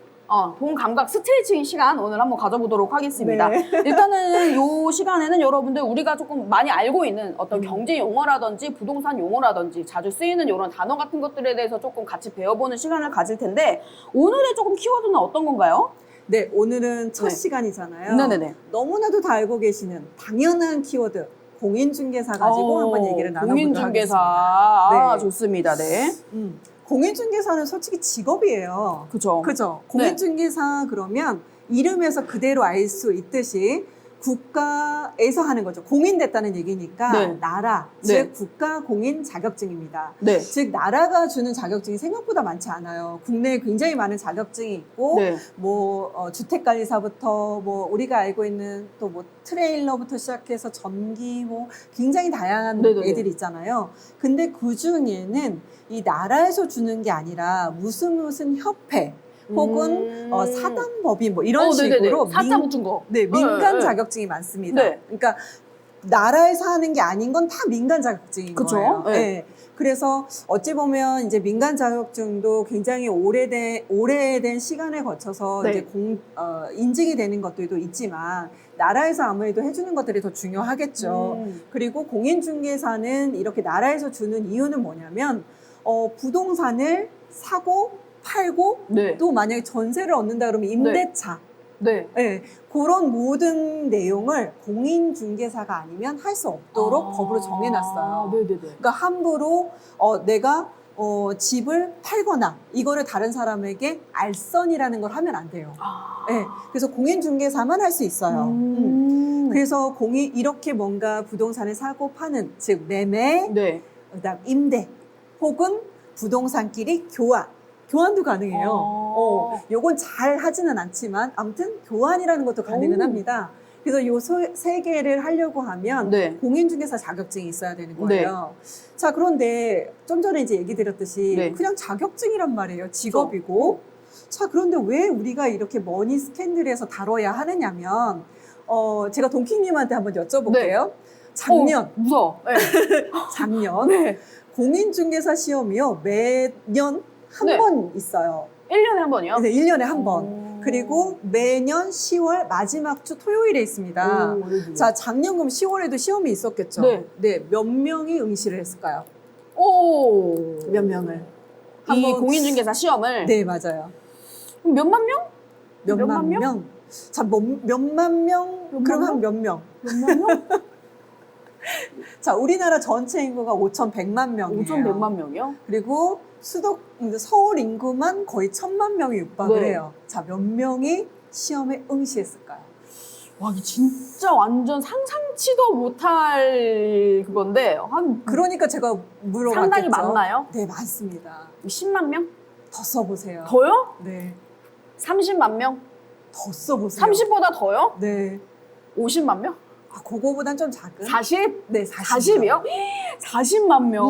동감각 스트레칭 시간 오늘 한번 가져보도록 하겠습니다. 네. 일단은 이 시간에는 여러분들 우리가 조금 많이 알고 있는 어떤 경제 용어라든지 부동산 용어라든지 자주 쓰이는 이런 단어 같은 것들에 대해서 조금 같이 배워보는 시간을 가질 텐데 오늘의 조금 키워드는 어떤 건가요? 네, 오늘은 첫 네. 시간이잖아요. 네네네. 너무나도 다 알고 계시는 당연한 키워드 공인중개사 가지고 한번 얘기를 나눠보도록 공인중개사. 하겠습니다. 네. 좋습니다. 네. 공인중개사는 솔직히 직업이에요. 그죠. 그죠? 공인중개사 그러면 이름에서 그대로 알 수 있듯이 국가에서 하는 거죠. 공인됐다는 얘기니까 네. 나라, 네. 즉 국가 공인 자격증입니다. 네. 즉 나라가 주는 자격증이 생각보다 많지 않아요. 국내에 굉장히 많은 자격증이 있고 네. 주택관리사부터 우리가 알고 있는 또 트레일러부터 시작해서 전기 굉장히 다양한 네네네. 애들이 있잖아요. 근데 그 중에는 이 나라에서 주는 게 아니라 무슨 협회 혹은 사단법인 이런 식으로 사자 붙은 거. 민간 자격증이 많습니다. 네. 그러니까 나라에서 하는 게 아닌 건 다 민간 자격증인 그쵸? 거예요. 네. 네. 그래서 어찌 보면 이제 민간 자격증도 굉장히 오래된 시간에 거쳐서 네. 이제 인증이 되는 것들도 있지만 나라에서 아무래도 해주는 것들이 더 중요하겠죠. 그리고 공인중개사는 이렇게 나라에서 주는 이유는 뭐냐면 부동산을 사고 팔고 네. 또 만약에 전세를 얻는다 그러면 임대차 네. 네, 그런 모든 내용을 공인중개사가 아니면 할 수 없도록 법으로 정해놨어요. 네네네. 그러니까 함부로 내가 집을 팔거나 이거를 다른 사람에게 알선이라는 걸 하면 안 돼요. 네, 그래서 공인중개사만 할 수 있어요. 그래서 이렇게 뭔가 부동산을 사고 파는 즉 매매, 네. 그다음 임대 혹은 부동산끼리 교환도 가능해요. 요건 잘 하지는 않지만 아무튼 교환이라는 것도 가능은 합니다. 그래서 요 세 개를 하려고 하면 네. 공인중개사 자격증이 있어야 되는 거예요. 자, 그런데 좀 전에 이제 얘기 드렸듯이 네. 그냥 자격증이란 말이에요. 직업이고. 자, 그런데 왜 우리가 이렇게 머니 스캔들에서 다뤄야 하느냐면 제가 동키님한테 한번 여쭤볼게요. 작년 무서워. 네. 작년 네. 공인중개사 시험이요. 매년 한 네. 번 있어요. 1년에 한 번이요? 네, 1년에 한 번. 그리고 매년 10월 마지막 주 토요일에 있습니다. 네네. 자, 작년 그럼 10월에도 시험이 있었겠죠? 네. 몇 명이 응시를 했을까요? 몇 명을? 이 한번- 공인중개사 시험을 네, 맞아요. 그럼 몇만 명? 몇만 명? 자, 몇만 명? 그럼 한 몇 명? 몇만 명? 자, 우리나라 전체 인구가 5,100만 명이에요. 5,100만 명이요? 그리고 서울 인구만 거의 1,000만 명이 육박을 네. 해요. 자, 몇 명이 시험에 응시했을까요? 와, 이게 진짜 완전 상상치도 못할 그건데 한 그러니까 제가 물어봤겠죠. 상당히 많나요? 네, 많습니다. 10만 명? 더 써보세요. 더요? 네, 30만 명? 더 써보세요. 30보다 더요? 네. 50만 명? 아, 그거보단 좀 작은? 40? 네, 40. 40이요? 40만 명.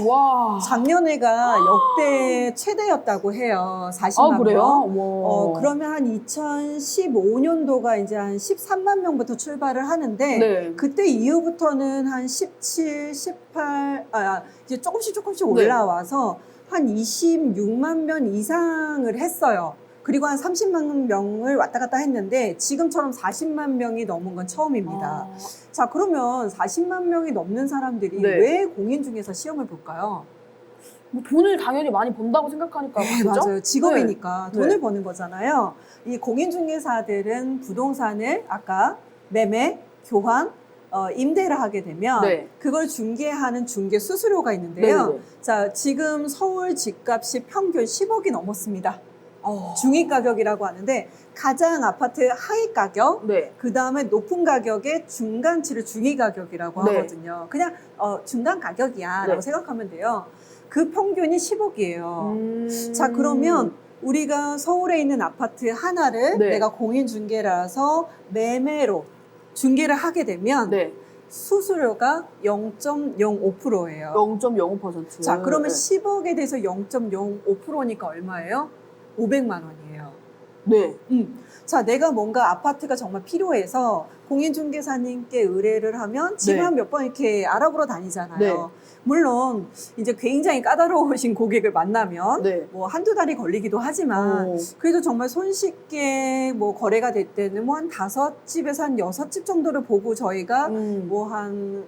와. 작년에가 역대 최대였다고 해요. 40만 아, 그래요? 명. 와. 그러면 한 2015년도가 이제 한 13만 명부터 출발을 하는데 네. 그때 이후부터는 한 17, 18, 이제 조금씩 네. 올라와서 한 26만 명 이상을 했어요. 그리고 한 30만 명을 왔다 갔다 했는데 지금처럼 40만 명이 넘은 건 처음입니다. 아, 자, 그러면 40만 명이 넘는 사람들이 네. 왜 공인중개사 시험을 볼까요? 뭐 돈을 당연히 많이 번다고 생각하니까 네, 그죠? 맞아요. 직업이니까 네. 돈을 네. 버는 거잖아요. 이 공인중개사들은 부동산을 아까 매매, 교환, 임대를 하게 되면 네. 그걸 중개하는 중개 수수료가 있는데요. 네네네. 자, 지금 서울 집값이 평균 10억이 넘었습니다. 어. 중위 가격이라고 하는데 가장 아파트 하위 가격, 네. 그 다음에 높은 가격의 중간치를 중위 가격이라고 네. 하거든요. 그냥 중간 가격이야 라고 네. 생각하면 돼요. 그 평균이 10억이에요. 음. 자, 그러면 우리가 서울에 있는 아파트 하나를 네. 내가 공인중개라서 매매로 중개를 하게 되면 네. 수수료가 0.05%예요. 0.05%. 자, 그러면 네. 10억에 대해서 0.05%니까 얼마예요? 500만 원이에요. 네. 자, 내가 뭔가 아파트가 정말 필요해서 공인중개사님께 의뢰를 하면 지금 네. 한 몇 번 이렇게 알아보러 다니잖아요. 네. 물론 이제 굉장히 까다로우신 고객을 만나면 네. 뭐 한두 달이 걸리기도 하지만 오. 그래도 정말 손쉽게 뭐 거래가 될 때는 뭐 한 5집에서 한 6집 정도를 보고 저희가 뭐 한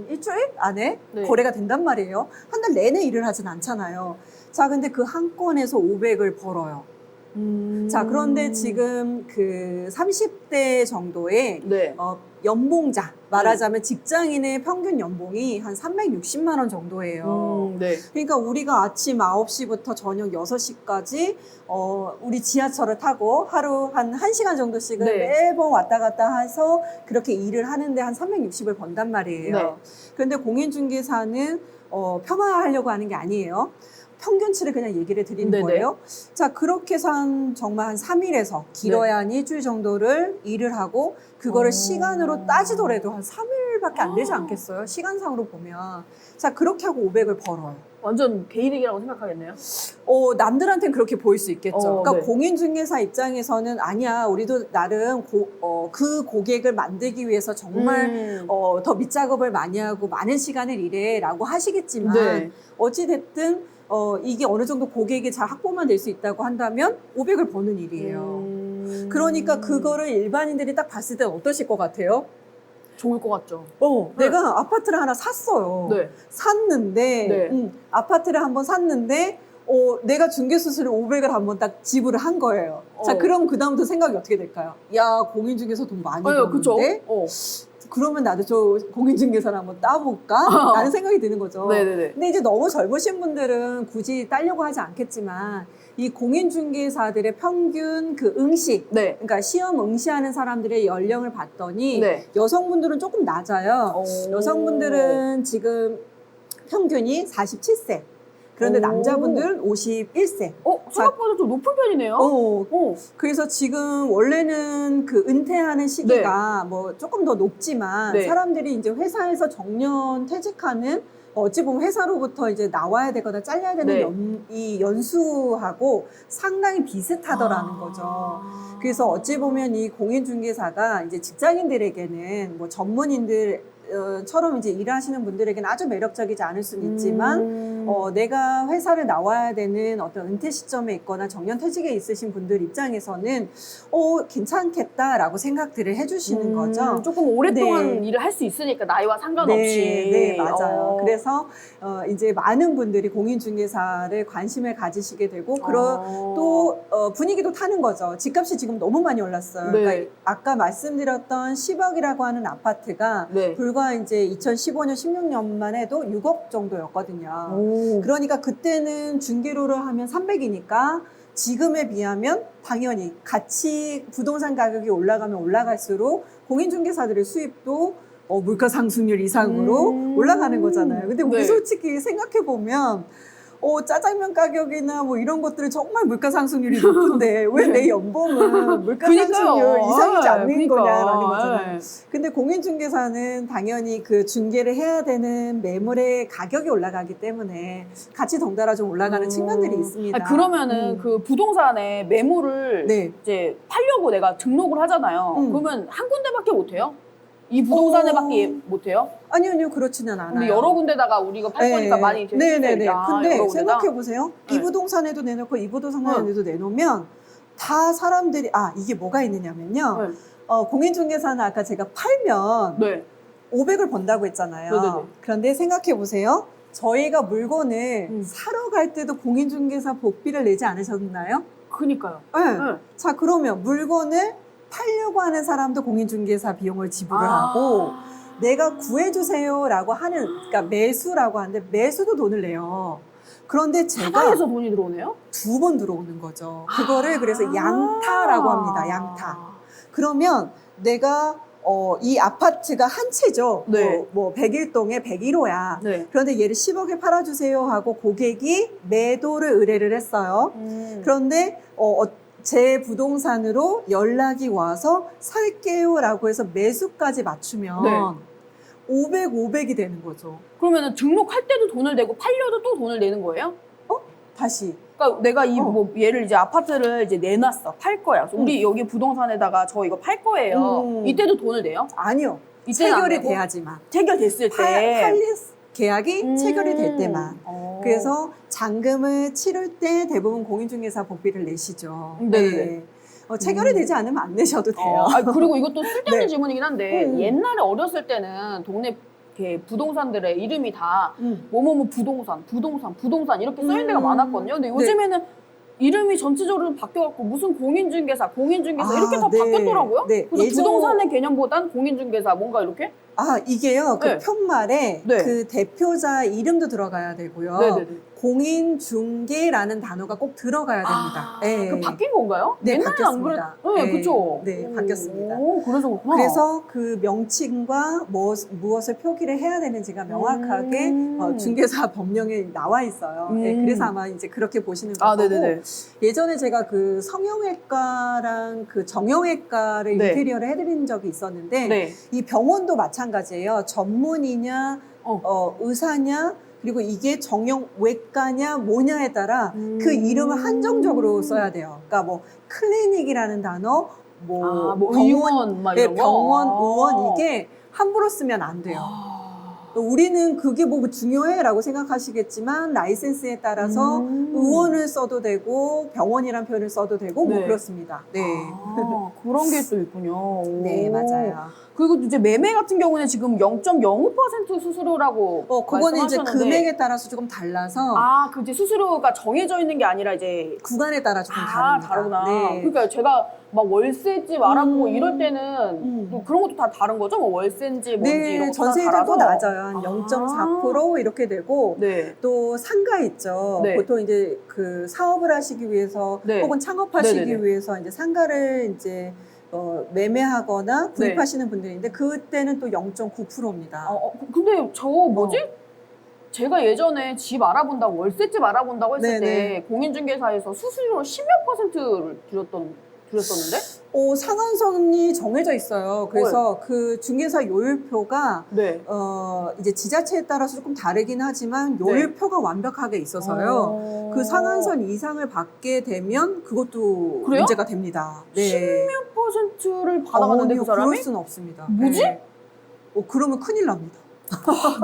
일주일 안에 네. 거래가 된단 말이에요. 한 달 내내 일을 하진 않잖아요. 자, 근데 그 한 건에서 500을 벌어요. 자, 그런데 지금 그 30대 정도의 네. 연봉자, 말하자면 직장인의 평균 연봉이 한 360만 원 정도예요. 네. 그러니까 우리가 아침 9시부터 저녁 6시까지 우리 지하철을 타고 하루 한 1시간 정도씩은 네. 매번 왔다 갔다 해서 그렇게 일을 하는데 한 360을 번단 말이에요. 네. 그런데 공인중개사는 폄하하려고 하는 게 아니에요. 평균치를 그냥 얘기를 드리는 네네. 거예요. 자, 그렇게 해서 정말 한 3일에서 길어야 한 일주일 정도를 일을 하고 그거를 시간으로 따지더라도 한 3일밖에 안 되지 않겠어요? 시간상으로 보면. 자, 그렇게 하고 500을 벌어요. 완전 개이득이라고 생각하겠네요. 남들한테는 그렇게 보일 수 있겠죠. 그러니까 네. 공인중개사 입장에서는 아니야, 우리도 나름 그 고객을 만들기 위해서 정말 더 밑작업을 많이 하고 많은 시간을 일해 라고 하시겠지만 네. 어찌됐든 이게 어느 정도 고객이 잘 확보만 될 수 있다고 한다면 500을 버는 일이에요. 그러니까 그거를 일반인들이 딱 봤을 때 어떠실 것 같아요? 좋을 것 같죠. 네. 내가 아파트를 하나 샀어요. 네. 샀는데, 네. 아파트를 한번 샀는데, 내가 중개수수료 500을 한번 딱 지불을 한 거예요. 자, 어. 그럼 그다음부터 생각이 어떻게 될까요? 야, 공인중개사 돈 많이 그쵸. 버는데? 그러면 나도 저 공인중개사를 한번 따볼까? 라는 생각이 드는 거죠. 네네네. 근데 이제 너무 젊으신 분들은 굳이 따려고 하지 않겠지만, 이 공인중개사들의 평균 그 응시, 네. 그러니까 시험 응시하는 사람들의 연령을 봤더니 네. 여성분들은 조금 낮아요. 여성분들은 지금 평균이 47세. 그런데 오. 남자분들은 51세. 생각보다 좀 높은 편이네요. 그래서 지금 원래는 그 은퇴하는 시기가 뭐 조금 더 높지만 네. 사람들이 이제 회사에서 정년 퇴직하는 어찌 보면 회사로부터 이제 나와야 되거나 잘려야 되는 네. 이 연수하고 상당히 비슷하더라는 거죠. 그래서 어찌 보면 이 공인중개사가 이제 직장인들에게는 뭐 전문인들처럼 이제 일하시는 분들에게는 아주 매력적이지 않을 수는 있지만 내가 회사를 나와야 되는 어떤 은퇴 시점에 있거나 정년퇴직에 있으신 분들 입장에서는 괜찮겠다라고 생각들을 해주시는 거죠. 조금 오랫동안 네. 일을 할 수 있으니까 나이와 상관없이. 네, 맞아요. 그래서 이제 많은 분들이 공인중개사를 관심을 가지시게 되고 또 분위기도 타는 거죠. 집값이 지금 너무 많이 올랐어요. 네. 그러니까 아까 말씀드렸던 10억이라고 하는 아파트가 네. 불과 불과 이제 2015년, 16년만 해도 6억 정도였거든요. 오. 그러니까 그때는 중개로를 하면 300이니까 지금에 비하면 당연히 같이 부동산 가격이 올라가면 올라갈수록 공인중개사들의 수입도 물가 상승률 이상으로 올라가는 거잖아요. 근데 우리 네. 솔직히 생각해보면 짜장면 가격이나 뭐 이런 것들은 정말 물가 상승률이 높은데 왜 내 연봉은 물가 상승률 이상이지 않는 거냐라는 거잖아요. 근데 공인중개사는 당연히 그 중개를 해야 되는 매물의 가격이 올라가기 때문에 같이 덩달아 좀 올라가는 측면들이 있습니다. 그러면은 그 부동산에 매물을 네. 이제 팔려고 내가 등록을 하잖아요. 그러면 한 군데밖에 못 해요? 이 부동산에밖에 못 해요? 아니요, 그렇지는 않아요. 근데 여러 군데다가 우리가 팔 거니까 많이 이렇게 네네네. 근데 여러 군데다? 생각해보세요. 네. 이 부동산에도 내놓고 이 부동산에도 내놓으면 다 사람들이 이게 뭐가 있느냐면요. 네. 공인중개사는 아까 제가 팔면 네. 500을 번다고 했잖아요. 네네네. 그런데 생각해보세요. 저희가 물건을 사러 갈 때도 공인중개사 복비를 내지 않으셨나요? 그니까요. 네. 네. 자, 그러면 물건을 팔려고 하는 사람도 공인중개사 비용을 지불을 하고 내가 구해주세요라고 하는, 그러니까 매수라고 하는데 매수도 돈을 내요. 그런데 제가 사방에서 돈이 들어오네요? 2번 들어오는 거죠. 그거를 그래서 양타라고 합니다. 양타. 그러면 내가 이 아파트가 한 채죠. 네. 뭐 101동에 101호야. 네. 그런데 얘를 10억에 팔아주세요 하고 고객이 매도를 의뢰를 했어요. 그런데 제 부동산으로 연락이 와서 살게요라고 해서 매수까지 맞추면 네. 500이 되는 거죠. 그러면은 등록할 때도 돈을 내고 팔려도 또 돈을 내는 거예요? 다시. 그러니까 내가 뭐 얘를 이제 아파트를 이제 내놨어. 팔 거야. 그래서 우리 여기 부동산에다가 저 이거 팔 거예요. 이때도 돈을 내요? 아니요. 이때는 안 체결이 내고? 돼야지만. 체결됐을 때. 팔릴 계약이 체결이 될 때만. 어. 그래서 잔금을 치를 때 대부분 공인중개사 복비를 내시죠. 네네. 체결이 되지 않으면 안 내셔도 돼요. 그리고 이것도 쓸데없는 네. 질문이긴 한데 옛날에 어렸을 때는 동네 이렇게 부동산들의 이름이 다 뭐뭐뭐 부동산 이렇게 써있는 데가 많았거든요. 근데 요즘에는 이름이 전체적으로 바뀌어갖고 무슨 공인중개사 이렇게 다 바뀌었더라고요. 네. 그래서 부동산의 개념보단 공인중개사 뭔가 이렇게 이게요. 그 네. 편말에 네. 그 대표자 이름도 들어가야 되고요. 네네네. 공인중개라는 단어가 꼭 들어가야 됩니다. 네. 그 바뀐 건가요? 네, 옛날에 안 바뀌었습니다. 그랬. 네, 그쵸. 네, 바뀌었습니다. 그래서 그렇구나. 그래서 그 명칭과 무엇을 표기를 해야 되는지가 명확하게 중개사 법령에 나와 있어요. 네, 그래서 아마 이제 그렇게 보시는 거고. 네네네. 예전에 제가 그 성형외과랑 그 정형외과를 네. 인테리어를 해드린 적이 있었는데 네. 이 병원도 마찬가지예요. 전문의냐, 의사냐, 그리고 이게 정형외과냐 뭐냐에 따라 그 이름을 한정적으로 써야 돼요. 그러니까 뭐 클리닉이라는 단어, 뭐 의원 막 이런 거? 병원, 의원 이게 함부로 쓰면 안 돼요. 우리는 그게 뭐 중요해라고 생각하시겠지만 라이센스에 따라서 의원을 써도 되고 병원이란 표현을 써도 되고 뭐 네. 그렇습니다. 네. 그런 게 또 있군요. 네, 맞아요. 그리고 이제 매매 같은 경우는 지금 0.05% 수수료라고 그거는 이제 말씀하셨는데 금액에 따라서 조금 달라서 그 이제 수수료가 정해져 있는 게 아니라 이제 구간에 따라 조금 다릅니다. 다르구나. 네. 그러니까 제가 막 월세집 알아보고 이럴 때는 또 그런 것도 다 다른 거죠? 뭐 월세인지 뭔지 네, 이런 것도 다 전세율도 달라서? 낮아요. 한 0.4% 이렇게 되고 네. 또 상가 있죠. 네. 보통 이제 그 사업을 하시기 위해서 네. 혹은 창업하시기 네네네. 위해서 이제 상가를 이제 매매하거나 구입하시는 분들인데 그때는 또 0.9%입니다. 근데 저 뭐지? 제가 예전에 집 알아본다고 월세집 알아본다고 했을 네네. 때 공인중개사에서 수수료 10몇 %를 줄였었는데? 상한선이 정해져 있어요. 그래서 그 중개사 요율표가 네. 이제 지자체에 따라서 조금 다르긴 하지만 요율표가 완벽하게 있어서요. 그 상한선 이상을 받게 되면 그것도 그래요? 문제가 됩니다. 네. 10몇 %를 받아갔는데 그 사람이? 그럴 수는 없습니다. 뭐지? 네. 그러면 큰일 납니다.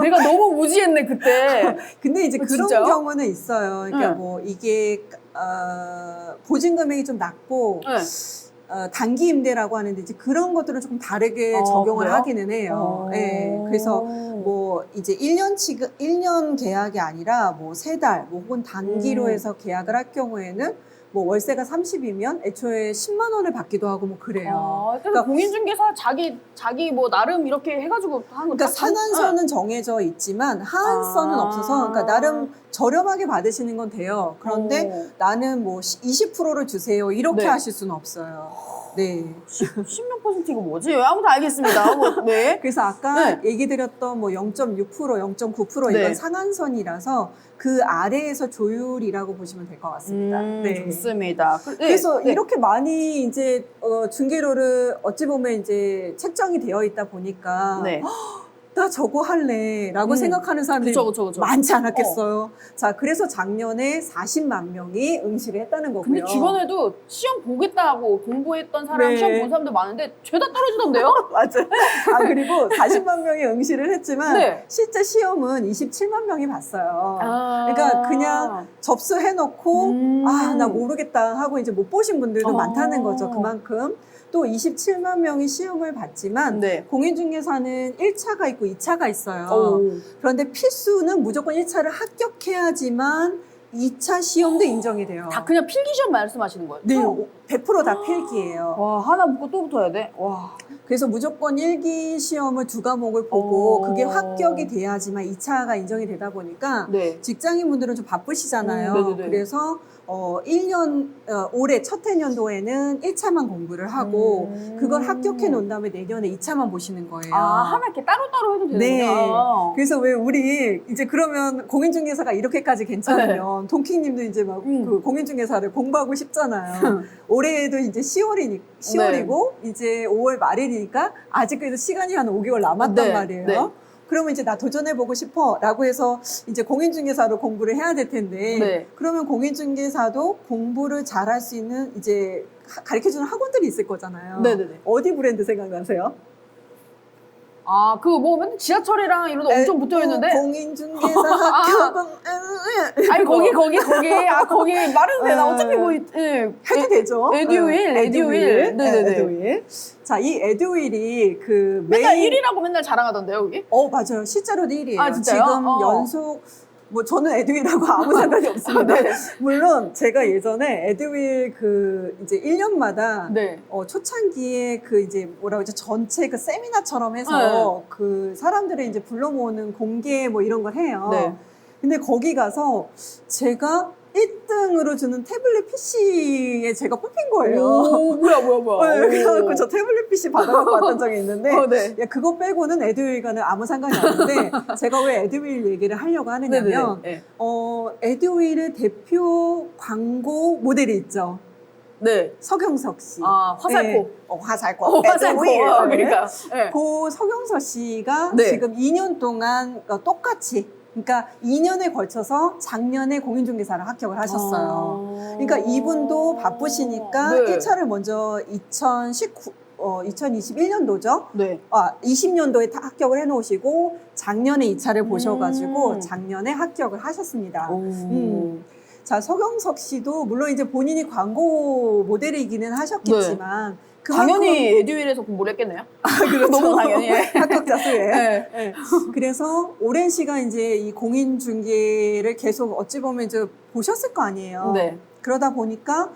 내가 너무 무지했네 그때. 근데 이제 그런 진짜요? 경우는 있어요. 그러니까 네. 뭐 이게 보증 금액이 좀 낮고 네. 단기 임대라고 하는데 이제 그런 것들은 조금 다르게 적용을 그래요? 하기는 해요. 네. 그래서 뭐 이제 1년 계약이 아니라 뭐 3달, 뭐 혹은 단기로 해서 계약을 할 경우에는 뭐 월세가 30이면 애초에 10만 원을 받기도 하고 뭐 그래요. 그러니까 공인중개사 자기 뭐 나름 이렇게 해가지고 하는 거. 그러니까 상한선은 정해져 있지만 하한선은 없어서 그러니까 나름 저렴하게 받으시는 건 돼요. 그런데 나는 뭐 20%를 주세요 이렇게 네. 하실 수는 없어요. 네. 10몇 % 이거 뭐지? 아무튼 알겠습니다. 네. 그래서 아까 얘기 드렸던 뭐 0.6%, 0.9% 네. 이건 상한선이라서 그 아래에서 조율이라고 보시면 될 것 같습니다. 네. 좋습니다. 그래서 이렇게 많이 이제 중개료를 어찌 보면 이제 책정이 되어 있다 보니까 네. 나 저거 할래라고 생각하는 사람들이 그쵸. 많지 않았겠어요. 자, 그래서 작년에 40만 명이 응시를 했다는 거고요. 근데 주변에도 시험 보겠다고 공부했던 사람, 네. 시험 본 사람들 많은데 죄다 떨어지던데요? 맞아요. 아, 그리고 40만 명이 응시를 했지만 네. 실제 시험은 27만 명이 봤어요. 아. 그러니까 그냥 접수해놓고 아, 나 모르겠다 하고 이제 못 보신 분들도 많다는 거죠. 그만큼. 또 27만 명이 시험을 봤지만 네. 공인중개사는 1차가 있고 2차가 있어요. 오. 그런데 필수는 무조건 1차를 합격해야지만 2차 시험도 인정이 돼요. 다 그냥 필기시험 말씀하시는 거예요? 네, 100%다 필기예요. 와, 하나 붙고 또 붙어야 돼? 와. 그래서 무조건 1기 시험을 2과목을 보고 그게 어. 합격이 돼야지만 2차가 인정이 되다 보니까 네. 직장인분들은 좀 바쁘시잖아요. 네네네. 그래서 1년 올해 첫 해년도에는 1차만 공부를 하고 그걸 합격해 놓은 다음에 내년에 2차만 보시는 거예요. 아, 하나 이렇게 따로따로 해도 되는구나. 네. 그래서 왜 우리 이제 그러면 공인중개사가 이렇게까지 괜찮으면 동키님도 이제 막 그 공인중개사를 공부하고 싶잖아요. 올해도 이제 10월이고 이제 5월 말이니까 아직 그래도 시간이 한 5개월 남았단 네. 말이에요. 네. 그러면 이제 나 도전해보고 싶어 라고 해서 이제 공인중개사로 공부를 해야 될 텐데 네. 그러면 공인중개사도 공부를 잘할 수 있는 이제 가르쳐주는 학원들이 있을 거잖아요. 네네네. 어디 브랜드 생각나세요? 아, 그 뭐 맨날 지하철이랑 이런 데 엄청 붙어 있는데. 공인중개사 학교금 아니 거기 아 거기 말은 돼. 나 어차피 뭐 해도 되죠. 에듀윌. 네네네. 에듀윌. 자, 이 에듀윌이 그 맨날 1위라고 맨날 자랑하던데요, 여기? 맞아요. 실제로도 1위예요. 아, 진짜요? 지금 연속 뭐 저는 에듀윌하고 아무 상관이 없습니다. 네. 물론 제가 예전에 에듀윌 그 이제 1년마다 네. 초창기에 그 이제 뭐라고 하죠? 전체 그 세미나처럼 해서 그 사람들을 이제 불러 모으는 공개 뭐 이런 걸 해요. 네. 근데 거기 가서 제가 1등으로 주는 태블릿 PC에 제가 뽑힌 거예요. 오, 뭐야. 네, 그래갖고 저 태블릿 PC 받아갖고 왔던 적이 있는데 네. 야, 그거 빼고는 에듀윌과는 아무 상관이 없는데 제가 왜 에듀윌 얘기를 하려고 하느냐면 네네. 에듀윌의 대표 광고 모델이 있죠. 네. 서경석 씨. 아, 화살코. 네. 화살코. 화살코. 에듀윌. 그러니까. 네. 그 서경석 씨가 네. 지금 2년 동안 똑같이 그러니까 2년에 걸쳐서 작년에 공인중개사를 합격을 하셨어요. 그러니까 이분도 바쁘시니까 네. 1차를 먼저 2021년도죠. 네. 20년도에 합격을 해놓으시고 작년에 2차를 보셔가지고 작년에 합격을 하셨습니다. 자, 서경석 씨도 물론 이제 본인이 광고 모델이기는 하셨겠지만 당연히 에듀윌에서 공부를 했겠네요. 그렇죠. 너무 당연히. 합격자 수에. 네. 네. 그래서 오랜 시간 이제 이 공인중개를 계속 어찌 보면 이제 보셨을 거 아니에요. 네. 그러다 보니까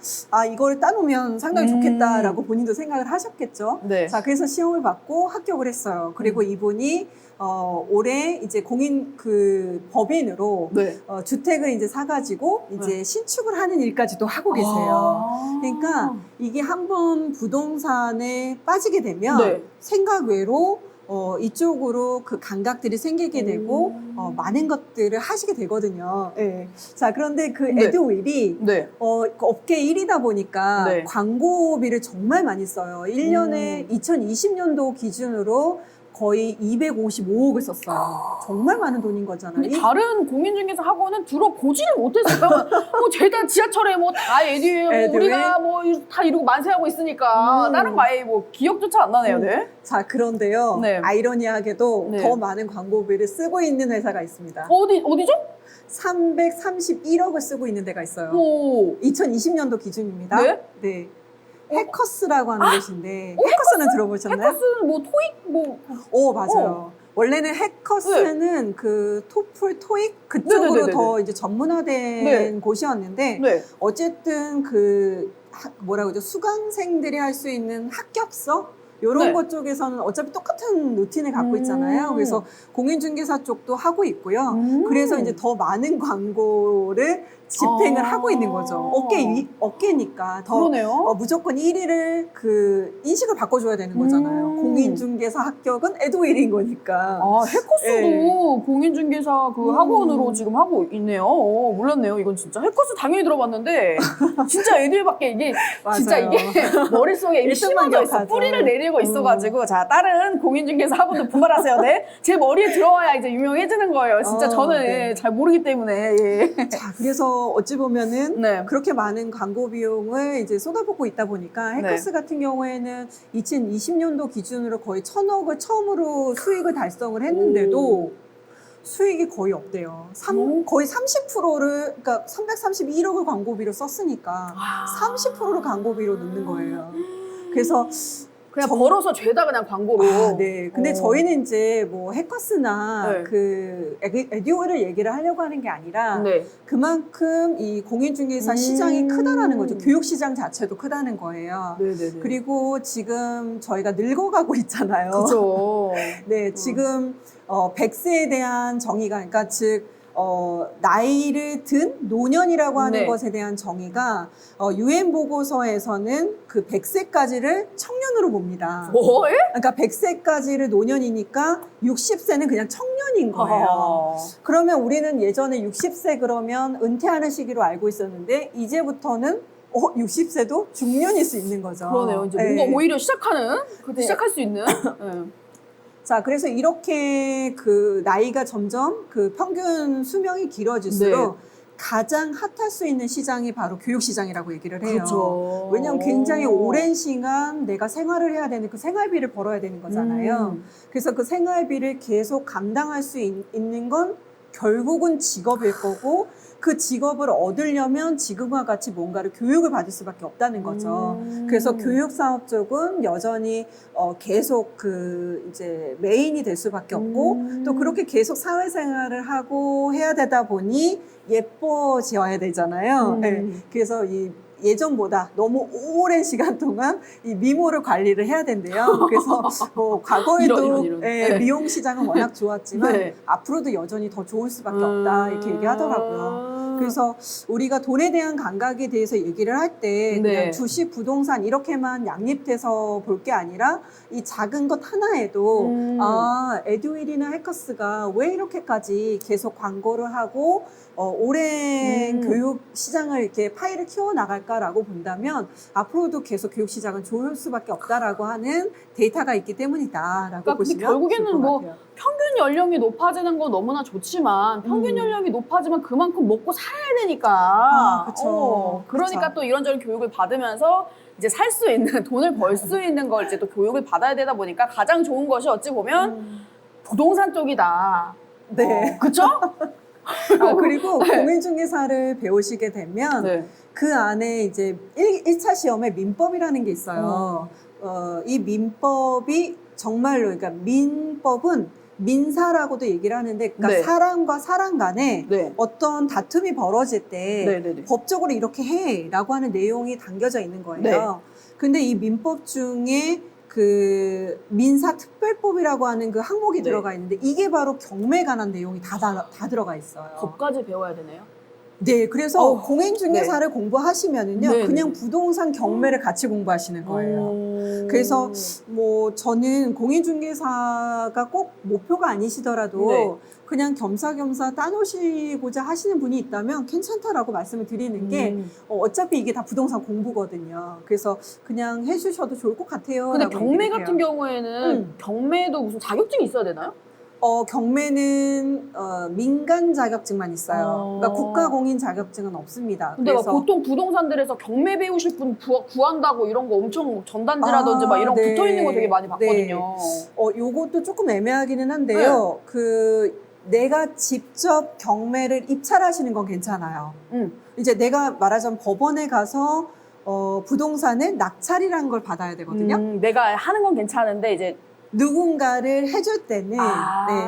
이거를 따놓으면 상당히 좋겠다라고 본인도 생각을 하셨겠죠. 네. 자, 그래서 시험을 받고 합격을 했어요. 그리고 이분이 올해 이제 공인 그 법인으로 네. 주택을 이제 사가지고 이제 신축을 하는 일까지도 하고 계세요. 그러니까 이게 한번 부동산에 빠지게 되면 네. 생각 외로 이쪽으로 그 감각들이 생기게 되고 많은 것들을 하시게 되거든요. 네. 자, 그런데 그 네. 에듀윌이 네. 그 업계 1위다 보니까 네. 광고비를 정말 많이 써요. 1년에 2020년도 기준으로 거의 255억을 썼어요. 정말 많은 돈인 거잖아요. 근데 다른 공인중개사 학원은 들어보지를 못했어요. 뭐 죄다 지하철에 뭐 다 에듀윌, 우리가 뭐 다 이러고 만세하고 있으니까 다른 거 아예 뭐 기억조차 안 나네요. 네. 자, 그런데요. 네. 아이러니하게도 네. 더 많은 광고비를 쓰고 있는 회사가 있습니다. 어디죠? 331억을 쓰고 있는 데가 있어요. 오. 2020년도 기준입니다. 네? 네. 해커스라고 하는 곳인데 해커스는 들어보셨나요? 해커스는 뭐 토익 뭐 맞아요. 원래는 해커스는 그 토플, 토익 그쪽으로 네네네네네. 더 이제 전문화된 곳이었는데 네. 어쨌든 그 뭐라 그러죠? 수강생들이 할 수 있는 합격서 이런 네. 것 쪽에서는 어차피 똑같은 루틴을 갖고 있잖아요. 그래서 공인중개사 쪽도 하고 있고요. 그래서 이제 더 많은 광고를 집행을 하고 있는 거죠. 업계니까 더 그러네요. 무조건 1위를 그 인식을 바꿔줘야 되는 거잖아요. 공인중개사 합격은 에도 1위인 거니까. 아, 해커스도 네. 공인중개사 그 학원으로 지금 하고 있네요. 몰랐네요. 이건 진짜. 해커스 당연히 들어봤는데, 진짜 애들밖에 이게, 진짜 맞아요. 이게 머릿속에 이미 일등만 심어져 있어. 기억하죠. 뿌리를 내리고 있어가지고, 자, 다른 공인중개사 학원도 분발하세요. 네. 제 머리에 들어와야 이제 유명해지는 거예요. 진짜 저는 네. 잘 모르기 때문에. 예. 자, 그래서 어찌 보면은 네. 그렇게 많은 광고 비용을 이제 쏟아붓고 있다 보니까 해커스 같은 경우에는 2020년도 기준으로 거의 1,000억을 처음으로 수익을 달성을 했는데도 수익이 거의 없대요. 거의 30%를, 그러니까 331억을 광고비로 썼으니까 30%를 광고비로 넣는 거예요. 그래서 그냥 벌어서 죄다 그냥 광고로. 네. 근데 저희는 이제 뭐 해커스나 네. 그 에듀오를 얘기를 하려고 하는 게 아니라 네. 그만큼 이 공인중개사 시장이 크다라는 거죠. 교육 시장 자체도 크다는 거예요. 네네네. 그리고 지금 저희가 늙어가고 있잖아요. 그죠. 네, 지금 100세에 대한 정의가, 그러니까 즉 나이를 든 노년이라고 하는 네. 것에 대한 정의가 UN 보고서에서는 그 100세까지를 청년으로 봅니다. 뭐? 예? 그러니까 100세까지를 노년이니까 60세는 그냥 청년인 거예요. 아. 그러면 우리는 예전에 60세 그러면 은퇴하는 시기로 알고 있었는데 이제부터는 60세도 중년일 수 있는 거죠. 그러네요. 이제 네. 뭔가 오히려 시작하는, 네. 시작할 수 있는. 네. 자, 그래서 이렇게 그 나이가 점점 그 평균 수명이 길어질수록 네. 가장 핫할 수 있는 시장이 바로 교육 시장이라고 얘기를 해요. 그렇죠. 왜냐하면 굉장히 오랜 시간 내가 생활을 해야 되는 그 생활비를 벌어야 되는 거잖아요. 그래서 그 생활비를 계속 감당할 수 있는 건 결국은 직업일 거고 그 직업을 얻으려면 지금과 같이 뭔가를 교육을 받을 수밖에 없다는 거죠. 그래서 교육 사업 쪽은 여전히 계속 그 이제 메인이 될 수밖에 없고 또 그렇게 계속 사회생활을 하고 해야 되다 보니 예뻐져야 되잖아요. 네. 그래서 이 예전보다 너무 오랜 시간 동안 이 미모를 관리를 해야 된대요. 그래서 뭐 과거에도 이런. 예, 네. 미용 시장은 워낙 좋았지만 네. 앞으로도 여전히 더 좋을 수밖에 없다 이렇게 얘기하더라고요. 그래서 우리가 돈에 대한 감각에 대해서 얘기를 할 때 그냥 네. 주식, 부동산 이렇게만 양립돼서 볼 게 아니라 이 작은 것 하나에도 에듀윌이나 해커스가 왜 이렇게까지 계속 광고를 하고 오랜 교육 시장을 이렇게 파이를 키워 나갈까라고 본다면 앞으로도 계속 교육 시장은 좋을 수밖에 없다라고 하는 데이터가 있기 때문이다라고 그러니까 근데 보시면 결국에는 좋을 것 뭐 같아요. 평균 연령이 높아지는 건 너무나 좋지만 평균 연령이 높아지면 그만큼 먹고 살아야 되니까. 그쵸. 그러니까 그쵸. 또 이런저런 교육을 받으면서 이제 살 수 있는 돈을 벌 수 있는 걸 이제 또 교육을 받아야 되다 보니까 가장 좋은 것이 어찌 보면 부동산 쪽이다. 네. 그쵸? 그리고 공인중개사를 배우시게 되면 네. 그 안에 이제 1차 시험에 민법이라는 게 있어요. 이 민법이 정말로, 그러니까 민법은 민사라고도 얘기를 하는데, 그러니까 네. 사람과 사람 간에 네. 어떤 다툼이 벌어질 때 네네네. 법적으로 이렇게 해라고 하는 내용이 담겨져 있는 거예요. 네. 근데 이 민법 중에 그 민사특별법이라고 하는 그 항목이 네. 들어가 있는데 이게 바로 경매에 관한 내용이 다 들어가 있어요. 법까지 배워야 되네요. 네, 그래서 공인중개사를 공부하시면은요, 네, 그냥 네. 부동산 경매를 같이 공부하시는 거예요. 그래서 뭐 저는 공인중개사가 꼭 목표가 아니시더라도 네. 그냥 겸사겸사 따놓으시고자 하시는 분이 있다면 괜찮다라고 말씀을 드리는 게 어차피 이게 다 부동산 공부거든요. 그래서 그냥 해주셔도 좋을 것 같아요. 근데 라고 경매 얘기를 같은 해요. 경우에는 경매도 무슨 자격증이 있어야 되나요? 경매는 민간 자격증만 있어요. 그러니까 국가공인 자격증은 없습니다. 근데 막 보통 부동산들에서 경매 배우실 분 구한다고 이런 거 엄청 전단지라든지 막 이런 거 네. 붙어 있는 거 되게 많이 봤거든요. 요것도 조금 애매하기는 한데요. 그 내가 직접 경매를 입찰하시는 건 괜찮아요. 이제 내가 말하자면 법원에 가서 부동산을 낙찰이라는 걸 받아야 되거든요. 내가 하는 건 괜찮은데 이제 누군가를 해줄 때는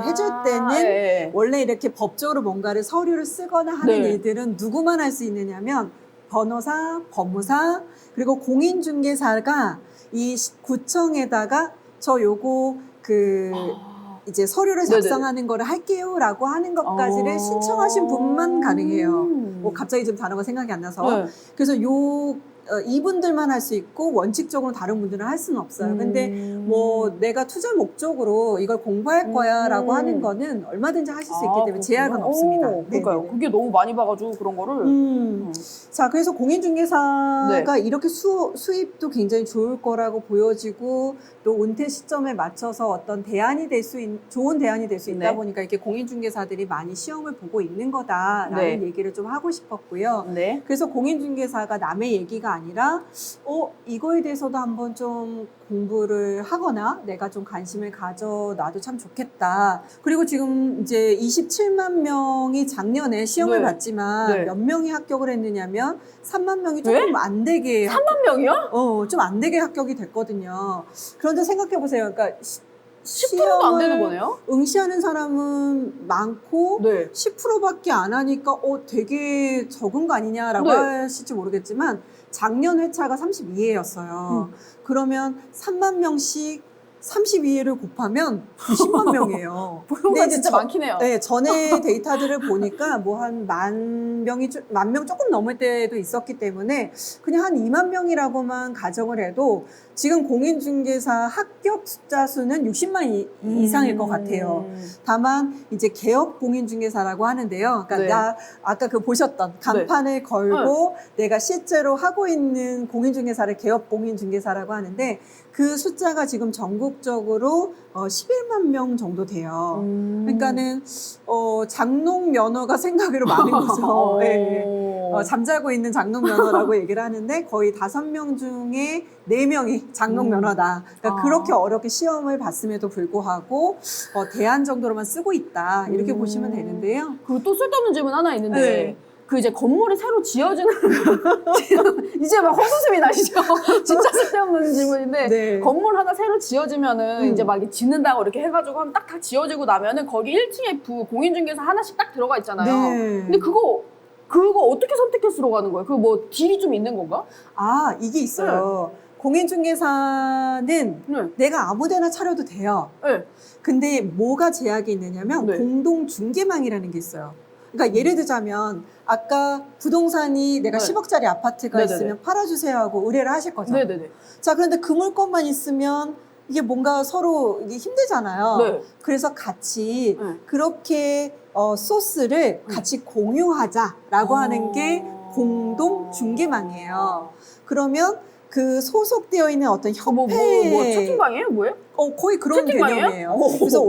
해줄 때는 원래 이렇게 법적으로 뭔가를 서류를 쓰거나 하는 일들은 누구만 할 수 있느냐면 변호사, 법무사, 그리고 공인중개사가 이 구청에다가 저 요거 이제 서류를 작성하는 거를 할게요라고 하는 것까지를 신청하신 분만 가능해요. 갑자기 지금 단어가 생각이 안 나서. 그래서 이분들만 할 수 있고 원칙적으로 다른 분들은 할 수는 없어요. 근데 뭐 내가 투자 목적으로 이걸 공부할 거야라고 하는 거는 얼마든지 하실 수 있기 때문에 제약은 없습니다. 그러니까요. 그게 너무 많이 봐가지고 그런 거를. 자, 그래서 공인중개사가 이렇게 수입도 굉장히 좋을 거라고 보여지고 또 은퇴 시점에 맞춰서 어떤 좋은 대안이 될 수 있다 보니까 이렇게 공인중개사들이 많이 시험을 보고 있는 거다라는 얘기를 좀 하고 싶었고요. 그래서 공인중개사가 남의 얘기가 아니라 이거에 대해서도 한번 좀 공부를 하거나 내가 좀 관심을 가져놔도 참 좋겠다. 그리고 지금 이제 27만 명이 작년에 시험을 봤지만 몇 명이 합격을 했느냐면 3만 명이 조금 안 되게 3만 명이요? 좀 안 되게 합격이 됐거든요. 그런데 생각해 보세요. 그러니까 10%도 안 되는 거네요? 응시하는 사람은 많고 10%밖에 안 하니까 되게 적은 거 아니냐라고 하실지 모르겠지만 작년 회차가 32회였어요. 그러면 3만 명씩 32회를 곱하면 90만 명이에요. 근데 진짜 많긴 해요. 네, 전에 데이터들을 보니까 뭐 한 만 명 조금 넘을 때도 있었기 때문에 그냥 한 2만 명이라고만 가정을 해도 지금 공인중개사 합격 숫자 수는 60만 이상일 것 같아요. 다만 이제 개업 공인중개사라고 하는데요. 그러니까 아까 보셨던 간판을 걸고 내가 실제로 하고 있는 공인중개사를 개업 공인중개사라고 하는데 그 숫자가 지금 전국적으로 11만 명 정도 돼요. 그러니까는 장롱 면허가 생각으로 많은 거죠. 잠자고 있는 장롱 면허라고 얘기를 하는데 거의 5명 중에 4명이 장롱 면허다. 그러니까 그렇게 어렵게 시험을 봤음에도 불구하고 대안 정도로만 쓰고 있다. 이렇게 보시면 되는데요. 그리고 또 쓸데없는 질문 하나 있는데 그 이제 건물이 새로 지어지는 이제 막 헛웃음이 나시죠? 진짜 쓸데없는 질문인데 건물 하나 새로 지어지면은 이제 막 짓는다고 이렇게 해가지고 하면 딱 지어지고 나면은 거기 1층에 공인중개사 하나씩 딱 들어가 있잖아요. 근데 그거 어떻게 선택해서 들어가는 거예요? 그 뭐 딜이 좀 있는 건가? 이게 있어요. 공인중개사는 내가 아무데나 차려도 돼요. 근데 뭐가 제약이 있느냐면 공동중개망이라는 게 있어요. 그러니까 예를 들자면 아까 부동산이 내가 10억짜리 아파트가 있으면 팔아주세요 하고 의뢰를 하실 거죠. 자, 그런데 그 물건만 있으면 이게 뭔가 서로 이게 힘들잖아요. 그래서 같이 그렇게 소스를 같이 공유하자라고 하는 게 공동중개망이에요. 그러면 그 소속되어 있는 어떤 협회에 채팅방이에요? 뭐예요? 거의 그런 채팅방이에요? 개념이에요. 그래서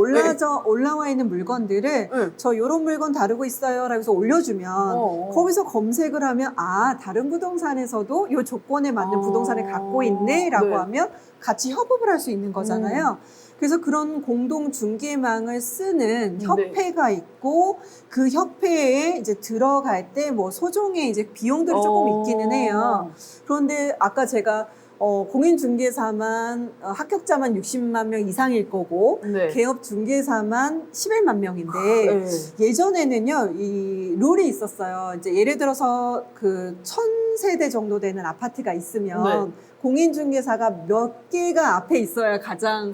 올라와 있는 물건들을 저 요런 물건 다루고 있어요 라고 해서 올려주면 거기서 검색을 하면 다른 부동산에서도 요 조건에 맞는 부동산을 갖고 있네 라고 하면 같이 협업을 할 수 있는 거잖아요. 그래서 그런 공동중개망을 쓰는 협회가 있고 그 협회에 이제 들어갈 때 뭐 소정의 이제 비용들이 조금 있기는 해요. 그런데 아까 제가 공인중개사만 합격자만 60만 명 이상일 거고 개업 중개사만 11만 명인데 예전에는요 이 룰이 있었어요. 이제 예를 들어서 그 1000세대 정도 되는 아파트가 있으면 공인중개사가 몇 개가 앞에 있어야 가장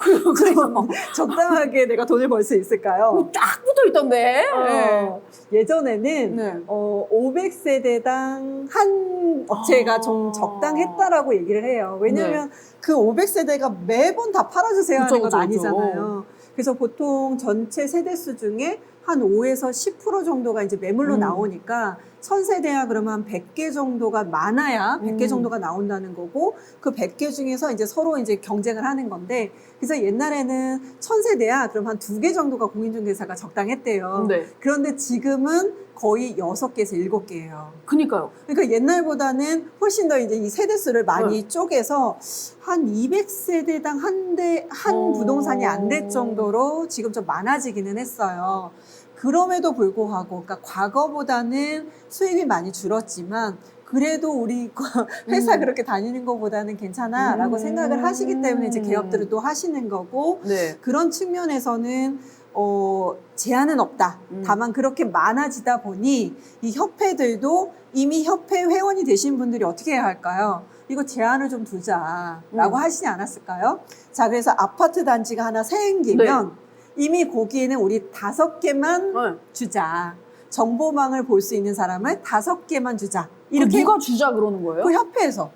적당하게 내가 돈을 벌 수 있을까요? 딱 붙어 있던데. 예전에는 500세대당 한 업체가 좀 적당했다라고 얘기를 해요. 왜냐하면 그 500세대가 매번 다 팔아주세요 하는 건 아니잖아요. 그래서 보통 전체 세대수 중에 한 5에서 10% 정도가 이제 매물로 나오니까 1000세대야 그러면 한 100개 정도가 많아야 100개 정도가 나온다는 거고 그 100개 중에서 이제 서로 이제 경쟁을 하는 건데 그래서 옛날에는 1000세대야 그럼 한 2개 정도가 공인중개사가 적당했대요. 그런데 지금은 거의 6개에서 7개예요. 그니까요. 그러니까 옛날보다는 훨씬 더 이제 이 세대수를 많이 쪼개서 한 200세대당 한 부동산이 안 될 정도로 지금 좀 많아지기는 했어요. 그럼에도 불구하고, 그러니까 과거보다는 수익이 많이 줄었지만, 그래도 우리 회사 그렇게 다니는 것보다는 괜찮아라고 생각을 하시기 때문에 이제 개업들을 또 하시는 거고 네. 그런 측면에서는 제한은 없다. 다만 그렇게 많아지다 보니 이 협회들도 이미 협회 회원이 되신 분들이 어떻게 해야 할까요? 이거 제한을 좀 두자라고 하시지 않았을까요? 자, 그래서 아파트 단지가 하나 생기면 이미 거기에는 우리 5개만 주자. 정보망을 볼 수 있는 사람을 5개만 주자. 이렇게 누가 주자 그러는 거예요? 그 협회에서.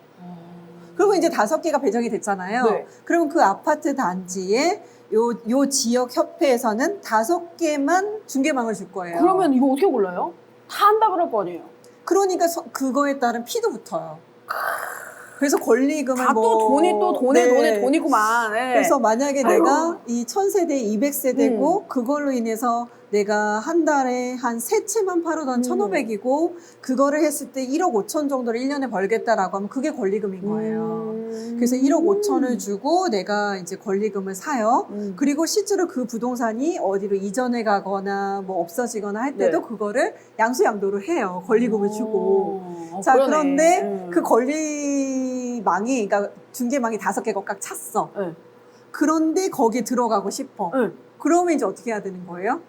그리고 이제 5개가 배정이 됐잖아요. 네. 그러면 그 아파트 단지에 요 지역 협회에서는 5개만 중개망을 줄 거예요. 그러면 이거 어떻게 골라요? 다 한다 그럴 거 아니에요? 그러니까 그거에 따른 피도 붙어요. 그래서 권리금을 다 또 돈이 또 돈에 돈이구만. 네. 그래서 만약에 아유. 내가 이 1000세대, 200세대고 그걸로 인해서 내가 한 달에 한 3채만 팔아도 한 1,500이고 그거를 했을 때 1억 5천 정도를 1년에 벌겠다라고 하면 그게 권리금인 거예요. 그래서 1억 5천을 주고 내가 이제 권리금을 사요. 그리고 실제로 그 부동산이 어디로 이전해 가거나 뭐 없어지거나 할 때도 그거를 양수양도를 해요. 권리금을 주고. 자, 그러네. 그런데 그 권리망이, 그러니까 중개망이 5개가 꽉 찼어. 그런데 거기에 들어가고 싶어. 그러면 이제 어떻게 해야 되는 거예요?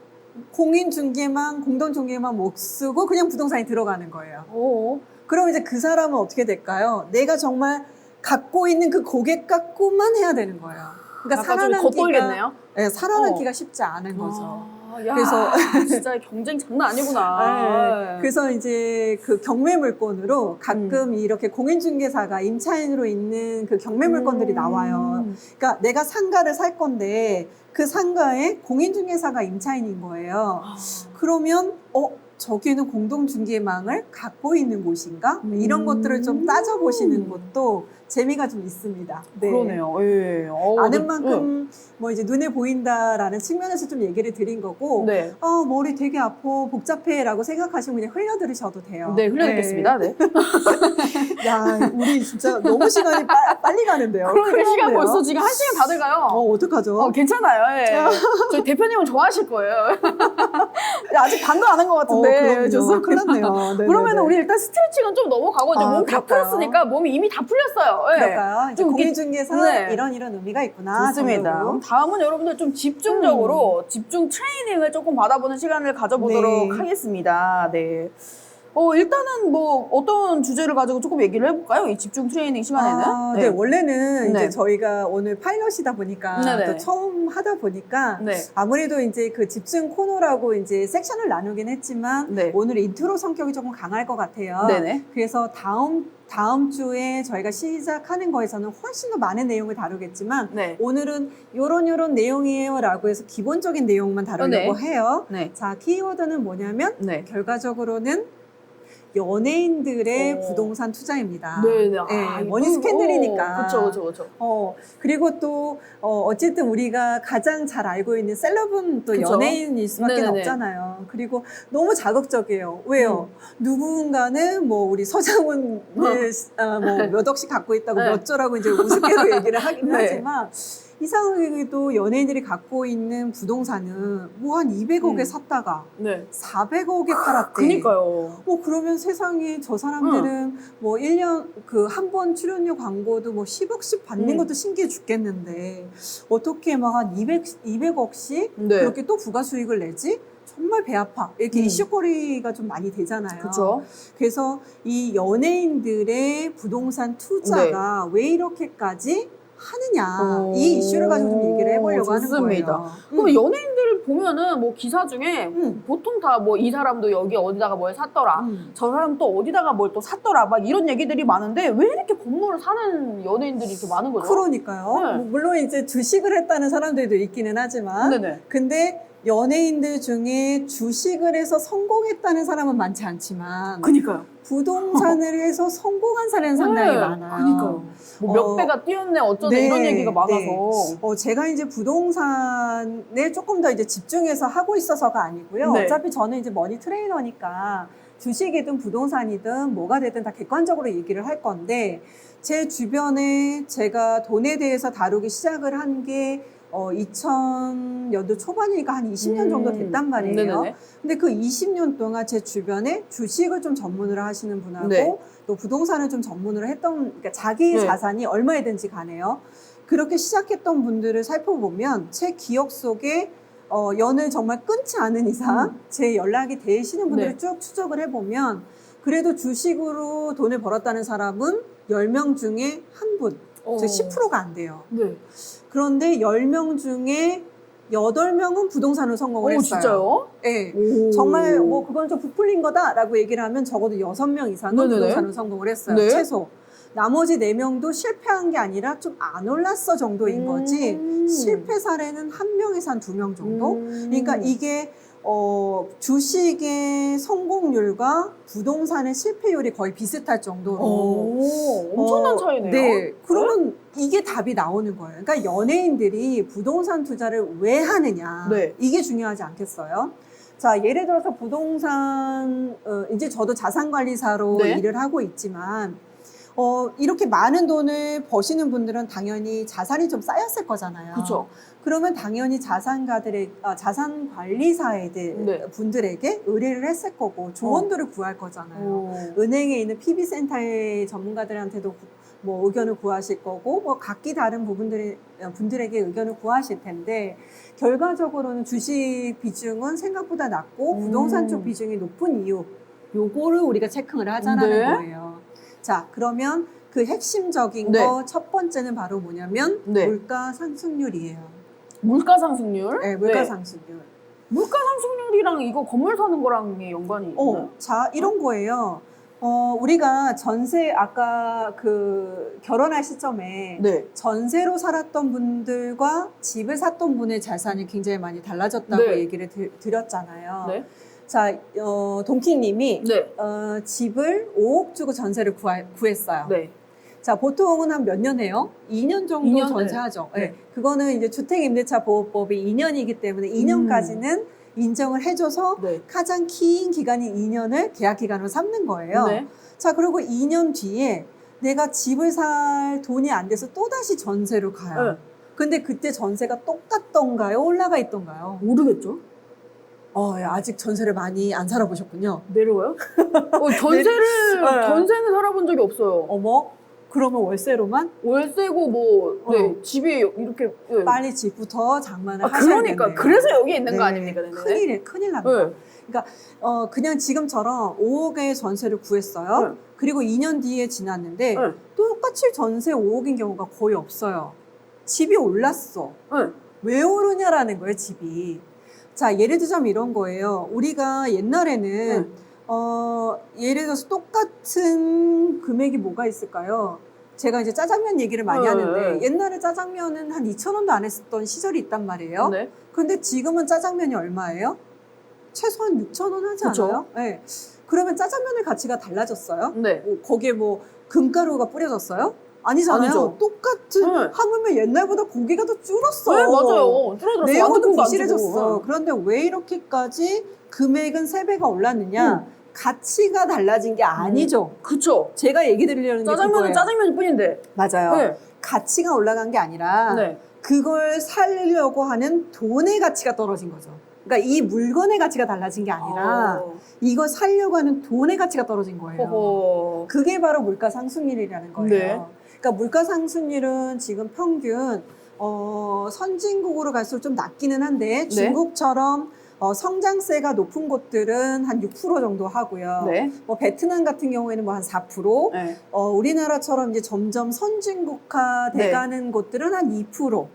공인중개망, 공동중개망 못 쓰고 그냥 부동산에 들어가는 거예요. 그럼 이제 그 사람은 어떻게 될까요? 내가 정말 갖고 있는 그 고객 갖고만 해야 되는 거예요. 그러니까 겉돌겠네요. 네, 살아남기가 쉽지 않은 거죠. 야, 그래서 진짜 경쟁 장난 아니구나. 네. 그래서 이제 그 경매 물건으로 가끔 이렇게 공인중개사가 임차인으로 있는 그 경매 물건들이 나와요. 그러니까 내가 상가를 살 건데 그 상가에 공인중개사가 임차인인 거예요. 그러면 저기는 공동중개망을 갖고 있는 곳인가? 이런 것들을 좀 따져보시는 것도 재미가 좀 있습니다. 네. 그러네요. 예. 아는 만큼 뭐 이제 눈에 보인다라는 측면에서 좀 얘기를 드린 거고 머리 되게 아파 복잡해라고 생각하시면 그냥 흘려들으셔도 돼요. 네, 흘려듣겠습니다. 네. 야, 우리 진짜 너무 시간이 빨리 가는데요. 그러니까 시간 벌써 지금 1시간 다 돼가요. 어떡하죠? 괜찮아요. 예. 저희 대표님은 좋아하실 거예요. 아직 반도 안 한 것 같은데. 그럼요. 큰일 났네요. 그러면 우리 일단 스트레칭은 좀 넘어가고 이제 몸 다 그럴까요? 풀었으니까 몸이 이미 다 풀렸어요. 그럴까요? 이제 좀 공인중개사 이런 의미가 있구나. 좋습니다. 그럼 다음은 여러분들 좀 집중적으로 집중 트레이닝을 조금 받아보는 시간을 가져보도록 하겠습니다. 네. 일단은 뭐 어떤 주제를 가지고 조금 얘기를 해볼까요? 이 집중 트레이닝 시간에는. 네, 원래는 이제 저희가 오늘 파일럿이다 보니까 또 처음 하다 보니까 아무래도 이제 그 집중 코너라고 이제 섹션을 나누긴 했지만 오늘 인트로 성격이 조금 강할 것 같아요. 그래서 다음 주에 저희가 시작하는 거에서는 훨씬 더 많은 내용을 다루겠지만 오늘은 요런 내용이에요 라고 해서 기본적인 내용만 다루려고 해요. 자, 키워드는 뭐냐면 결과적으로는 연예인들의 부동산 투자입니다. 머니 스캔들이니까. 그렇죠. 그리고 또 어쨌든 우리가 가장 잘 알고 있는 셀럽은 또 연예인일 수밖에 없잖아요. 그리고 너무 자극적이에요. 왜요? 누군가는 뭐 우리 서장훈을 뭐 몇 억씩 갖고 있다고 몇 조라고 이제 우습게도 얘기를 하긴 하지만 이상하게도 연예인들이 갖고 있는 부동산은 뭐 한 200억에 샀다가 400억에 팔았대. 그니까요. 그러면 세상에 저 사람들은 뭐 1년 그 한 번 출연료 광고도 뭐 10억씩 받는 것도 신기해 죽겠는데 어떻게 막 한 200억씩 그렇게 또 부가 수익을 내지? 정말 배 아파. 이렇게 이슈거리가 좀 많이 되잖아요. 그래서 이 연예인들의 부동산 투자가 왜 이렇게까지 하느냐 이 이슈를 가지고 좀 얘기를 해보려고 하는 거예요. 그럼 연예인들을 보면은 뭐 기사 중에 보통 다 뭐 이 사람도 여기 어디다가 뭘 샀더라, 저 사람 또 어디다가 뭘 또 샀더라, 막 이런 얘기들이 많은데 왜 이렇게 건물을 사는 연예인들이 이렇게 많은 거죠? 그러니까요. 물론 이제 주식을 했다는 사람들도 있기는 하지만, 근데 연예인들 중에 주식을 해서 성공했다는 사람은 많지 않지만, 부동산을 해서 성공한 사례는 상당히 많아요. 뭐 몇 배가 뛰었네 어쩌네 이런 얘기가 많아서. 제가 이제 부동산에 조금 더 이제 집중해서 하고 있어서가 아니고요. 어차피 저는 이제 머니 트레이너니까 주식이든 부동산이든 뭐가 되든 다 객관적으로 얘기를 할 건데 제 주변에 제가 돈에 대해서 다루기 시작을 한 게 2000년도 초반이니까 한 20년 정도 됐단 말이에요. 네네네. 근데 그 20년 동안 제 주변에 주식을 좀 전문으로 하시는 분하고 네. 또 부동산을 좀 전문으로 했던, 그러니까 자기 네. 자산이 얼마이든지 가네요. 그렇게 시작했던 분들을 살펴보면 제 기억 속에 연을 정말 끊지 않은 이상 제 연락이 되시는 분들을 네. 쭉 추적을 해보면 그래도 주식으로 돈을 벌었다는 사람은 10명 중에 한 분, 즉 10%가 안 돼요. 네. 그런데 10명 중에 8명은 부동산으로 성공을 했어요. 진짜요? 네. 오. 정말 뭐 그건 좀 부풀린 거다라고 얘기를 하면 적어도 6명 이상은 네네네. 부동산으로 성공을 했어요. 네. 최소. 나머지 4명도 실패한 게 아니라 좀 안 올랐어 정도인 거지 실패 사례는 1명에서 한 2명 정도? 그러니까 이게 주식의 성공률과 부동산의 실패율이 거의 비슷할 정도로 엄청난 차이네요. 네. 그러면 이게 답이 나오는 거예요. 그러니까 연예인들이 부동산 투자를 왜 하느냐. 네. 이게 중요하지 않겠어요? 자, 예를 들어서 부동산, 이제 저도 자산관리사로 네. 일을 하고 있지만, 이렇게 많은 돈을 버시는 분들은 당연히 자산이 좀 쌓였을 거잖아요. 그렇죠. 그러면 당연히 자산관리사애들 네. 분들에게 의뢰를 했을 거고 조언들을 구할 거잖아요. 은행에 있는 PB센터의 전문가들한테도 뭐 의견을 구하실 거고 뭐 각기 다른 분들에게 의견을 구하실 텐데 결과적으로는 주식 비중은 생각보다 낮고 부동산 쪽 비중이 높은 이유 요거를 우리가 체크를 하자는 네. 거예요. 자, 그러면 그 핵심적인 네. 거 첫 번째는 바로 뭐냐면 네. 물가 상승률이에요. 물가 상승률? 네, 물가 상승률. 물가 상승률이랑 이거 건물 사는 거랑 연관이 있나요? 자, 이런 거예요. 우리가 전세, 아까 그 결혼할 시점에 네. 전세로 살았던 분들과 집을 샀던 분의 자산이 굉장히 많이 달라졌다고 네. 얘기를 드렸잖아요. 네. 자, 동키님이 네. 집을 5억 주고 전세를 구했어요. 네. 자, 보통은 한 몇 년 해요? 2년 정도 2년? 전세하죠. 네. 네. 그거는 이제 주택임대차 보호법이 2년이기 때문에 2년까지는 인정을 해줘서 네. 가장 긴 기간인 2년을 계약 기간으로 삼는 거예요. 네. 자, 그리고 2년 뒤에 내가 집을 살 돈이 안 돼서 또다시 전세로 가요. 네. 근데 그때 전세가 똑같던가요? 올라가 있던가요? 모르겠죠. 아직 전세를 많이 안 살아보셨군요. 내려와요? 전세는 살아본 적이 없어요. 어머, 그러면 월세로만? 월세고 뭐 집이 이렇게 빨리 집부터 장만을 하셔야 그러니까 되네요. 그래서 여기 있는 네. 거 아닙니까? 네네. 큰일 납니다. 네. 그러니까 그냥 지금처럼 5억의 전세를 구했어요. 네. 그리고 2년 뒤에 지났는데 네. 똑같이 전세 5억인 경우가 거의 없어요. 집이 올랐어. 네. 왜 오르냐라는 거예요, 집이. 자, 예를 들자면 이런 거예요. 우리가 옛날에는 예를 들어서 똑같은 금액이 뭐가 있을까요? 제가 이제 짜장면 얘기를 많이 하는데 옛날에 짜장면은 한 2,000원도 안 했었던 시절이 있단 말이에요. 네. 근데 지금은 짜장면이 얼마예요? 최소한 6,000원 하지 그쵸? 않아요? 네. 그러면 짜장면의 가치가 달라졌어요? 네. 거기에 뭐 금가루가 뿌려졌어요? 아니잖아요. 아니죠. 똑같은 네. 하물며 옛날보다 고기가 더 줄었어. 네, 맞아요. 줄어들었어. 내용도 완두콩도 안 부실해졌어. 주고. 그런데 왜 이렇게까지 금액은 3배가 올랐느냐? 가치가 달라진 게 아니죠. 그쵸. 제가 얘기 드리려는 게 짜장면은 그거예요. 짜장면일 뿐인데. 맞아요. 네. 가치가 올라간 게 아니라 네. 그걸 살려고 하는 돈의 가치가 떨어진 거죠. 그러니까 이 물건의 가치가 달라진 게 아니라 이걸 살려고 하는 돈의 가치가 떨어진 거예요. 허허. 그게 바로 물가 상승률이라는 거예요. 네. 그러니까 물가 상승률은 지금 평균 선진국으로 갈수록 좀 낮기는 한데 중국처럼 성장세가 높은 곳들은 한 6% 정도 하고요. 네. 뭐 베트남 같은 경우에는 뭐 한 4%, 네. 우리나라처럼 이제 점점 선진국화 돼가는 곳들은 한 2%.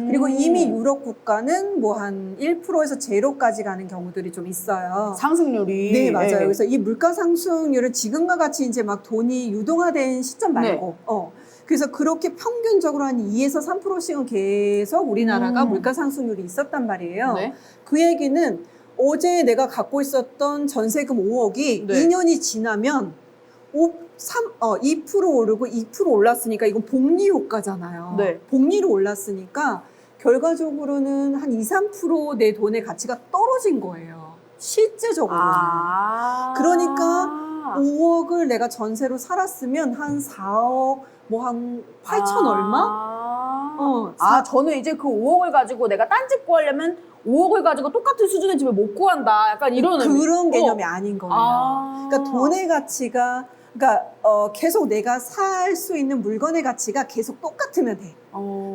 그리고 이미 유럽 국가는 뭐 한 1%에서 제로까지 가는 경우들이 좀 있어요. 상승률이. 네, 맞아요. 그래서 이 물가 상승률은 지금과 같이 이제 막 돈이 유동화된 시점 말고, 그래서 그렇게 평균적으로 한 2에서 3%씩은 계속 우리나라가 물가 상승률이 있었단 말이에요. 네. 그 얘기는 어제 내가 갖고 있었던 전세금 5억이 2년이 지나면 2% 오르고 2% 올랐으니까 이건 복리 효과잖아요. 네. 복리로 올랐으니까 결과적으로는 한 2, 3% 내 돈의 가치가 떨어진 거예요. 실제적으로는. 그러니까 5억을 내가 전세로 살았으면 한 4억, 뭐 한 8천 얼마? 저는 이제 그 5억을 가지고 내가 딴 집 구하려면 5억을 가지고 똑같은 수준의 집을 못 구한다. 약간 이런 그런 개념이 아닌 거예요. 아. 그러니까 돈의 가치가 계속 내가 살 수 있는 물건의 가치가 계속 똑같으면 돼.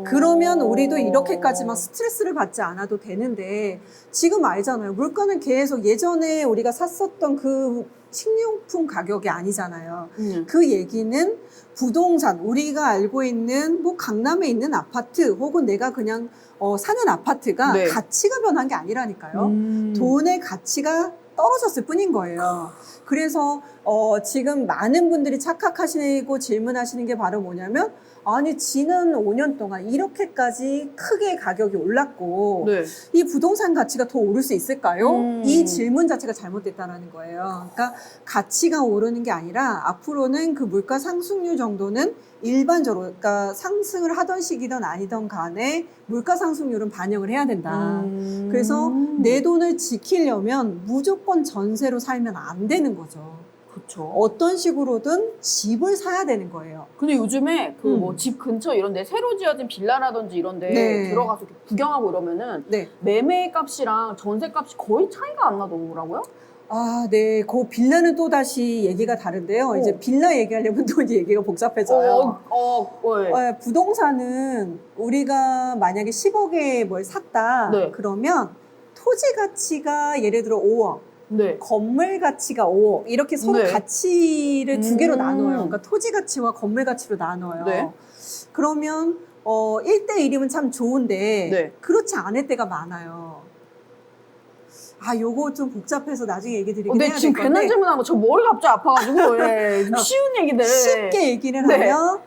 그러면 우리도 이렇게까지 막 스트레스를 받지 않아도 되는데 지금 알잖아요. 물가는 계속 예전에 우리가 샀었던 그 식료품 가격이 아니잖아요. 그 얘기는 부동산, 우리가 알고 있는 뭐 강남에 있는 아파트 혹은 내가 그냥 사는 아파트가 네. 가치가 변한 게 아니라니까요. 돈의 가치가 떨어졌을 뿐인 거예요. 그래서 지금 많은 분들이 착각하시고 질문하시는 게 바로 뭐냐면 아니 지난 5년 동안 이렇게까지 크게 가격이 올랐고 네. 이 부동산 가치가 더 오를 수 있을까요? 이 질문 자체가 잘못됐다는 거예요. 그러니까 가치가 오르는 게 아니라 앞으로는 그 물가 상승률 정도는 일반적으로 그러니까 상승을 하던 시기든 아니든 간에 물가 상승률은 반영을 해야 된다. 그래서 내 돈을 지키려면 무조건 전세로 살면 안 되는 거죠. 그렇죠. 어떤 식으로든 집을 사야 되는 거예요. 근데 요즘에 그 뭐 집 근처 이런 데 새로 지어진 빌라라든지 이런 데 네. 들어가서 이렇게 구경하고 이러면은 네. 매매 값이랑 전세 값이 거의 차이가 안 나더라고요. 아, 네. 그 빌라는 또 다시 얘기가 다른데요. 이제 빌라 얘기하려면 또 이제 얘기가 복잡해져요. 네. 부동산은 우리가 만약에 10억에 뭘 샀다. 네. 그러면 토지 가치가 예를 들어 5억. 네. 건물 가치가 5억. 이렇게 서로 네. 가치를 두 개로 나눠요. 그러니까 토지 가치와 건물 가치로 나눠요. 네. 그러면 1대1이면 참 좋은데 네. 그렇지 않을 때가 많아요. 요거 좀 복잡해서 나중에 얘기 드리긴 해야 될 지금 건데 괜한 질문한 거 저 머리가 갑자기 아파가지고 좀 쉬운 얘기들 쉽게 얘기를 네. 하면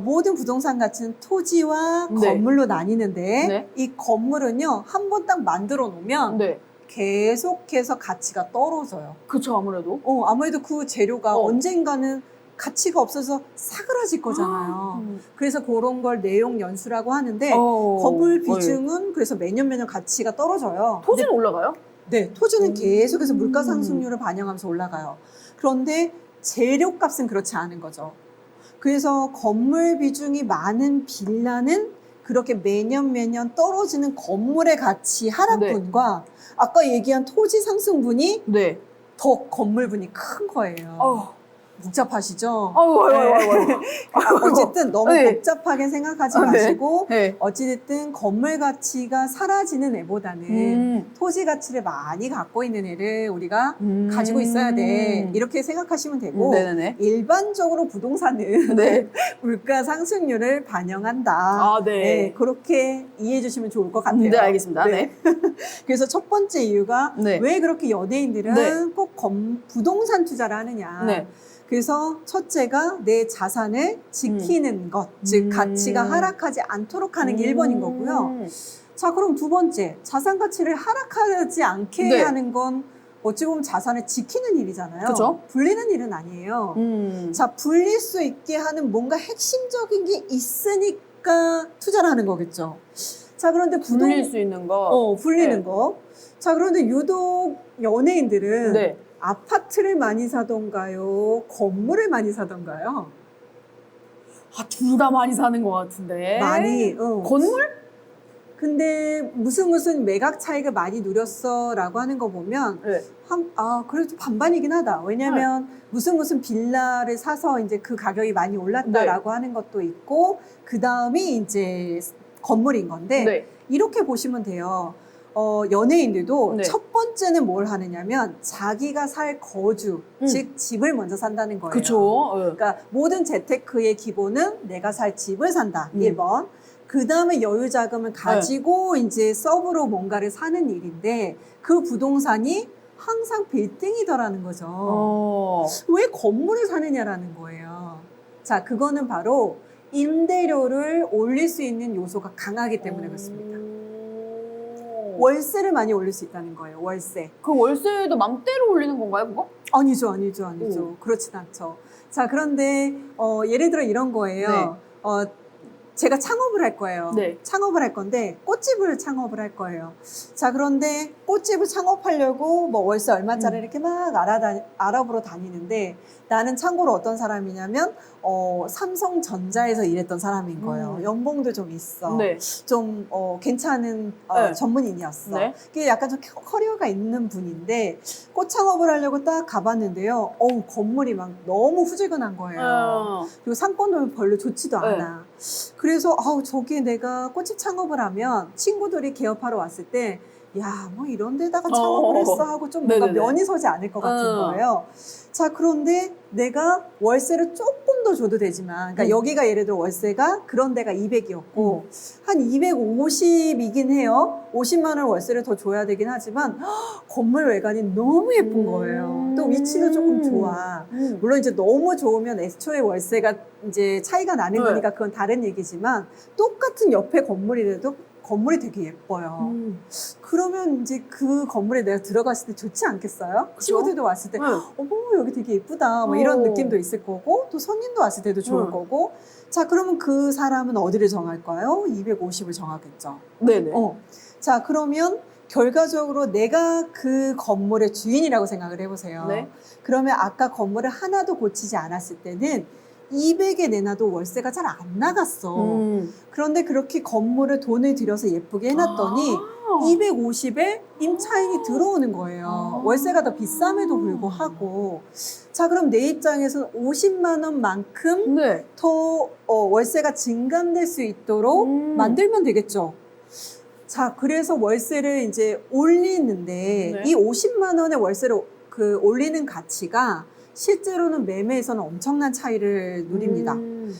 모든 부동산 가치는 토지와 네. 건물로 나뉘는데 네. 이 건물은요 한 번 딱 만들어 놓으면 네. 계속해서 가치가 떨어져요. 그쵸 아무래도 아무래도 그 재료가 언젠가는 가치가 없어서 사그라질 거잖아요. 그래서 그런 걸 내용 연수라고 하는데 건물 비중은 그래서 매년 가치가 떨어져요. 토지는 올라가요? 네, 토지는 계속해서 물가 상승률을 반영하면서 올라가요. 그런데 재료값은 그렇지 않은 거죠. 그래서 건물 비중이 많은 빌라는 그렇게 매년 떨어지는 건물의 가치 하락분과 아까 얘기한 토지 상승분이 네. 더 건물분이 큰 거예요. 복잡하시죠? 어쨌든 너무 복잡하게 생각하지 마시고 어찌됐든 건물 가치가 사라지는 애보다는 토지 가치를 많이 갖고 있는 애를 우리가 가지고 있어야 돼. 이렇게 생각하시면 되고 일반적으로 부동산은 물가 상승률을 반영한다. 그렇게 이해해 주시면 좋을 것 같아요. 네, 알겠습니다. 그래서 첫 번째 이유가 왜 그렇게 연예인들은 꼭 부동산 투자를 하느냐. 그래서 첫째가 내 자산을 지키는 것, 즉 가치가 하락하지 않도록 하는 게 1번인 거고요. 자, 그럼 두 번째, 자산 가치를 하락하지 않게 하는 건 어찌 보면 자산을 지키는 일이잖아요. 그쵸? 불리는 일은 아니에요. 자, 불릴 수 있게 하는 뭔가 핵심적인 게 있으니까 투자를 하는 거겠죠. 자, 그런데 불릴 수 있는 거. 불리는 거. 자, 그런데 유독 연예인들은 아파트를 많이 사던가요? 건물을 많이 사던가요? 둘 다 많이 사는 것 같은데. 많이. 건물? 근데 무슨 매각 차익을 많이 누렸어 라고 하는 거 보면 그래도 반반이긴 하다. 왜냐면 무슨 빌라를 사서 이제 그 가격이 많이 올랐다라고 하는 것도 있고 그 다음이 이제 건물인 건데 이렇게 보시면 돼요. 연예인들도 첫 번째는 뭘 하느냐면 자기가 살 거주, 즉 집을 먼저 산다는 거예요. 그쵸. 그러니까 모든 재테크의 기본은 내가 살 집을 산다. 1번. 그 다음에 여유 자금을 가지고 이제 서브로 뭔가를 사는 일인데 그 부동산이 항상 빌딩이더라는 거죠. 왜 건물을 사느냐라는 거예요. 자, 그거는 바로 임대료를 올릴 수 있는 요소가 강하기 때문에 그렇습니다. 월세를 많이 올릴 수 있다는 거예요. 월세. 그 월세도 맘대로 올리는 건가요, 그거? 아니죠. 그렇진 않죠. 자, 그런데 예를 들어 이런 거예요. 제가 창업을 할 거예요. 창업을 할 건데 꽃집을 창업을 할 거예요. 자, 그런데 꽃집을 창업하려고 뭐 월세 얼마짜리 이렇게 막 알아보러 다니는데 나는 참고로 어떤 사람이냐면 삼성전자에서 일했던 사람인 거예요. 연봉도 좀 있어. 네. 좀 괜찮은 네. 전문인이었어. 네. 그게 약간 좀 커리어가 있는 분인데 꽃 창업을 하려고 딱 가봤는데요. 건물이 막 너무 후지근한 거예요. 그리고 상권도 별로 좋지도 않아. 그래서 저기에 내가 꽃집 창업을 하면 친구들이 개업하러 왔을 때 야, 뭐 이런 데다가 창업을 했어 하고 좀 뭔가 네네네. 면이 서지 않을 것 같은 거예요. 자, 그런데 내가 월세를 조금 더 줘도 되지만, 그러니까 여기가 예를 들어 월세가 그런 데가 200이었고, 한 250이긴 해요. 50만 원 월세를 더 줘야 되긴 하지만, 건물 외관이 너무 예쁜 거예요. 또 위치도 조금 좋아. 물론 이제 너무 좋으면 애초에 월세가 이제 차이가 나는 거니까 그건 다른 얘기지만, 똑같은 옆에 건물이라도 건물이 되게 예뻐요. 그러면 이제 그 건물에 내가 들어갔을 때 좋지 않겠어요? 그쵸? 친구들도 왔을 때 어머 여기 되게 예쁘다 뭐 이런 느낌도 있을 거고 또 손님도 왔을 때도 좋을 거고 자 그러면 그 사람은 어디를 정할까요? 250을 정하겠죠. 네네. 자 그러면 결과적으로 내가 그 건물의 주인이라고 생각을 해보세요. 네. 그러면 아까 건물을 하나도 고치지 않았을 때는 200에 내놔도 월세가 잘 안 나갔어. 그런데 그렇게 건물을 돈을 들여서 예쁘게 해놨더니 250에 임차인이 들어오는 거예요. 월세가 더 비쌈에도 불구하고. 자, 그럼 내 입장에서는 50만 원만큼 네. 더 월세가 증감될 수 있도록 만들면 되겠죠. 자, 그래서 월세를 이제 올리는데 이 50만 원의 월세를 올리는 가치가 실제로는 매매에서는 엄청난 차이를 누립니다.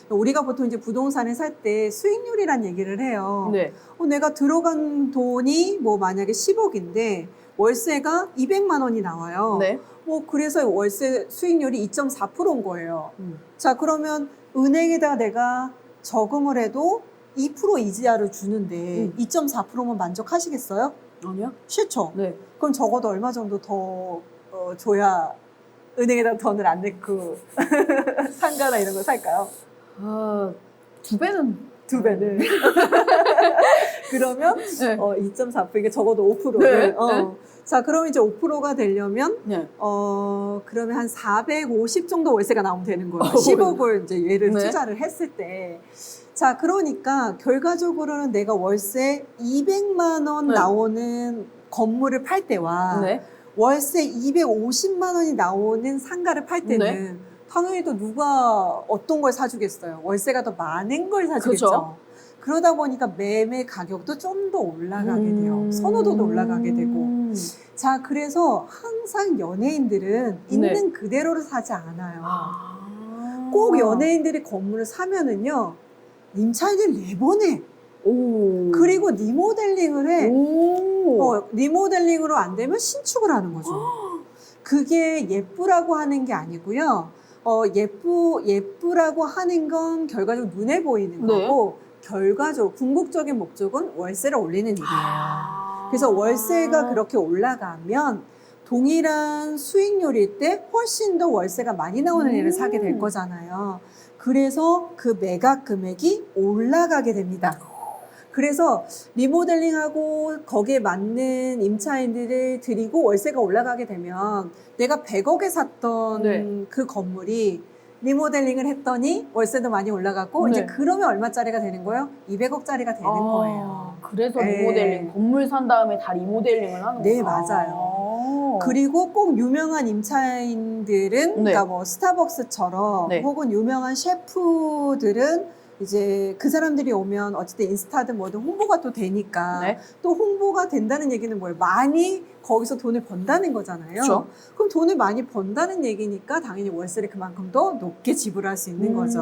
우리가 보통 이제 부동산을 살 때 수익률이란 얘기를 해요. 네. 내가 들어간 돈이 뭐 만약에 10억인데 월세가 200만 원이 나와요. 네. 그래서 월세 수익률이 2.4%인 거예요. 자, 그러면 은행에다가 내가 저금을 해도 2% 이자를 주는데 2.4%면 만족하시겠어요? 아니요. 싫죠? 네. 그럼 적어도 얼마 정도 더 줘야 은행에다 돈을 안 넣고 상가나 이런 거 살까요? 2배는. 2배는. 그러면 2.4%, 이게 적어도 5%를. 네. 자, 그럼 이제 5%가 되려면 네. 그러면 한 450 정도 월세가 나오면 되는 거예요. 10억을 이제 얘를 투자를 했을 때. 자, 그러니까 결과적으로는 내가 월세 200만 원 나오는 건물을 팔 때와 월세 250만 원이 나오는 상가를 팔 때는 당연히 또 누가 어떤 걸 사주겠어요. 월세가 더 많은 걸 사주겠죠. 그쵸? 그러다 보니까 매매 가격도 좀 더 올라가게 돼요. 선호도도 올라가게 되고. 자, 그래서 항상 연예인들은 있는 그대로를 사지 않아요. 꼭 연예인들이 건물을 사면은요, 임차인을 내보내. 그리고 리모델링을 해. 리모델링으로 안 되면 신축을 하는 거죠. 그게 예쁘라고 하는 게 아니고요. 예쁘라고 하는 건 결과적으로 눈에 보이는 거고, 결과적으로 궁극적인 목적은 월세를 올리는 일이에요. 그래서 월세가 그렇게 올라가면 동일한 수익률일 때 훨씬 더 월세가 많이 나오는 애를 사게 될 거잖아요. 그래서 그 매각 금액이 올라가게 됩니다. 그래서 리모델링하고 거기에 맞는 임차인들을 들이고 월세가 올라가게 되면 내가 100억에 샀던 그 건물이 리모델링을 했더니 월세도 많이 올라가고 이제 그러면 얼마짜리가 되는 거예요? 200억짜리가 되는 거예요. 그래서 리모델링, 건물 산 다음에 다 리모델링을 하는 거예요? 네, 맞아요. 그리고 꼭 유명한 임차인들은 그러니까 뭐 스타벅스처럼 혹은 유명한 셰프들은 이제 그 사람들이 오면 어쨌든 인스타든 뭐든 홍보가 또 되니까 또 홍보가 된다는 얘기는 뭐예요? 많이 거기서 돈을 번다는 거잖아요. 그쵸? 그럼 돈을 많이 번다는 얘기니까 당연히 월세를 그만큼 더 높게 지불할 수 있는 거죠.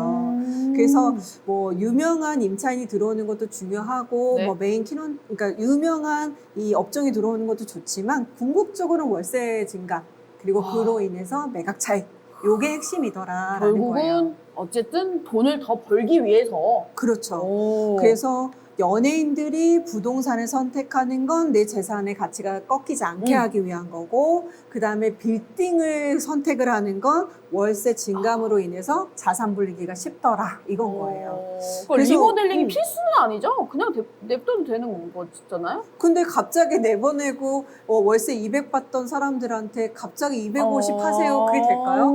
그래서 뭐 유명한 임차인이 들어오는 것도 중요하고 뭐 메인 키논 그러니까 유명한 이 업종이 들어오는 것도 좋지만 궁극적으로는 월세 증가 그리고 그로 인해서 매각 차익 요게 핵심이더라라는 거예요. 결국은 어쨌든 돈을 더 벌기 위해서. 그렇죠. 그래서 연예인들이 부동산을 선택하는 건 내 재산의 가치가 꺾이지 않게 하기 위한 거고, 그 다음에 빌딩을 선택을 하는 건 월세 증감으로 인해서 자산 불리기가 쉽더라, 이건 거예요. 그래서 리모델링이 음. 필수는 아니죠? 그냥 냅둬도 되는 거잖아요? 근데 갑자기 내보내고 월세 200 받던 사람들한테 갑자기 250 하세요. 그게 될까요?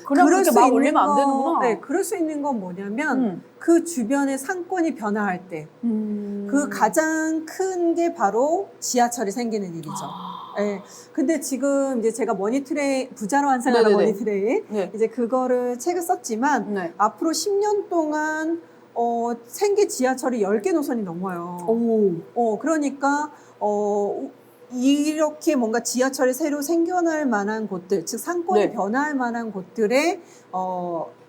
그냥 그렇게 막 올리면 안 되는구나. 네, 그럴 수 있는 건 뭐냐면 그 주변의 상권이 변화할 때 그 가장 큰 게 바로 지하철이 생기는 일이죠. 네. 근데 지금 이제 제가 머니트레인, 부자로 환생하는 네네네. 머니트레인, 네. 이제 그거를 책을 썼지만 네. 앞으로 10년 동안 생기 지하철이 10개 노선이 넘어요. 그러니까 이렇게 뭔가 지하철이 새로 생겨날 만한 곳들, 즉 상권이 네. 변화할 만한 곳들에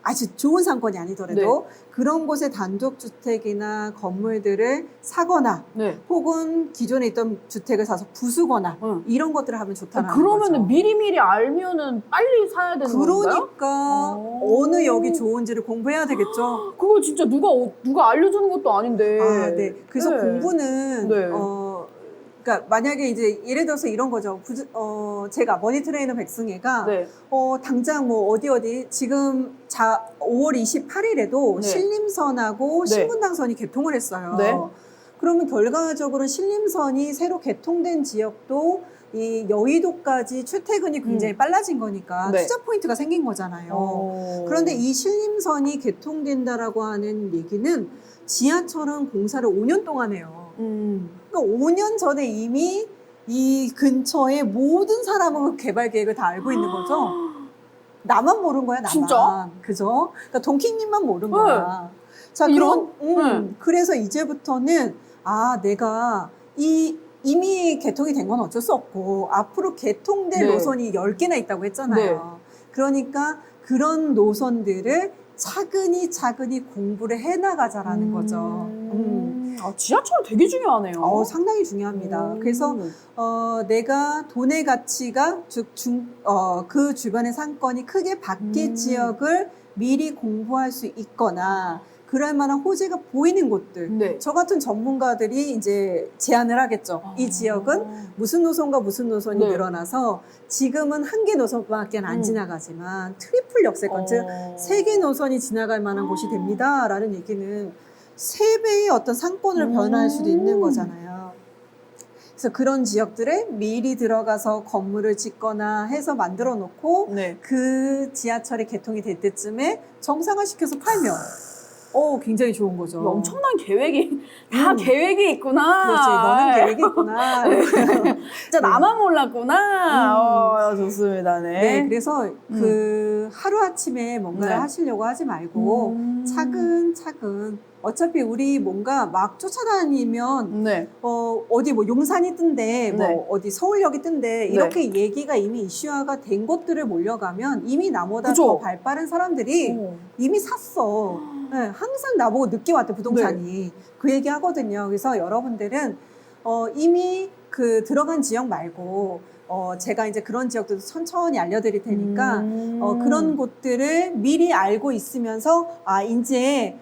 아주 좋은 상권이 아니더라도 그런 곳에 단독주택이나 건물들을 사거나 네. 혹은 기존에 있던 주택을 사서 부수거나 이런 것들을 하면 좋다는 거죠. 그러면은 미리미리 알면은 빨리 사야 되는 건가요? 그러니까 어느 역이 좋은지를 공부해야 되겠죠. 그걸 진짜 누가 알려주는 것도 아닌데. 아, 네. 그래서 네. 공부는 네. 그러니까 만약에 이제 예를 들어서 이런 거죠. 제가 머니 트레이너 백승혜가 네. 당장 뭐 어디 지금 5월 28일에도 네. 신림선하고 네. 신분당선이 개통을 했어요. 네. 그러면 결과적으로 신림선이 새로 개통된 지역도 이 여의도까지 출퇴근이 굉장히 빨라진 거니까 네. 투자 포인트가 생긴 거잖아요. 그런데 이 신림선이 개통된다라고 하는 얘기는 지하철은 공사를 5년 동안 해요. 그러니까 5년 전에 이미 이 근처에 모든 사람은 개발 계획을 다 알고 있는 거죠. 나만 모르는 거야, 나만. 진짜? 그죠? 그러니까 동킹님만 모르는 거야. 자, 그래서 이제부터는 내가 이미 개통이 된 건 어쩔 수 없고 앞으로 개통될 네. 노선이 10개나 있다고 했잖아요. 네. 그러니까 그런 노선들을 차근히 공부를 해나가자라는 거죠. 지하철 되게 중요하네요. 상당히 중요합니다. 그래서 내가 돈의 가치가 그 주변의 상권이 크게 바뀔 지역을 미리 공부할 수 있거나 그럴 만한 호재가 보이는 곳들. 네. 저 같은 전문가들이 이제 제안을 하겠죠. 이 지역은 무슨 노선과 무슨 노선이 네. 늘어나서 지금은 한 개 노선밖에 안 지나가지만 트리플 역세권, 즉 3개 노선이 지나갈 만한 곳이 됩니다. 라는 얘기는 3배의 어떤 상권을 변화할 수도 있는 거잖아요. 그래서 그런 지역들에 미리 들어가서 건물을 짓거나 해서 만들어 놓고 네. 그 지하철이 개통이 될 때쯤에 정상화시켜서 팔면 굉장히 좋은 거죠. 엄청난 계획이 다 계획이 있구나. 그렇지, 너는 계획이 있구나. 진짜 나만 몰랐구나. 좋습니다. 네, 그래서 그 하루아침에 뭔가를 하시려고 하지 말고 차근차근 어차피 우리 뭔가 막 쫓아다니면 어디 뭐 용산이 뜬대, 뭐 어디 서울역이 뜬대 이렇게 얘기가 이미 이슈화가 된 것들을 몰려가면 이미 나보다 더 발빠른 사람들이 이미 샀어. 네, 항상 나보고 늦게 왔대 부동산이. 그 얘기 하거든요. 그래서 여러분들은 이미 그 들어간 지역 말고 제가 이제 그런 지역들도 천천히 알려드릴 테니까 그런 곳들을 미리 알고 있으면서 이제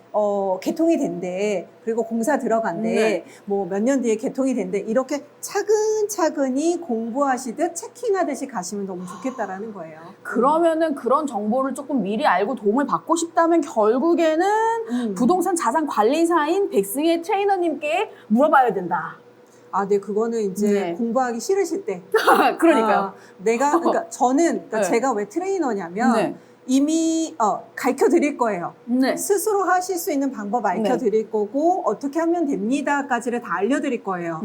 개통이 된대. 그리고 공사 들어간대. 뭐 몇 년 뒤에 개통이 된대. 이렇게 차근차근히 공부하시듯 체킹하듯이 가시면 너무 좋겠다라는 거예요. 그러면은 그런 정보를 조금 미리 알고 도움을 받고 싶다면 결국에는 부동산 자산 관리사인 백승혜 트레이너님께 물어봐야 된다. 네, 그거는 이제 공부하기 싫으실 때. 그러니까요. 그러니까 저는, 제가 왜 트레이너냐면, 이미, 가르쳐 드릴 거예요. 스스로 하실 수 있는 방법 알려 드릴 거고, 어떻게 하면 됩니다까지를 다 알려드릴 거예요.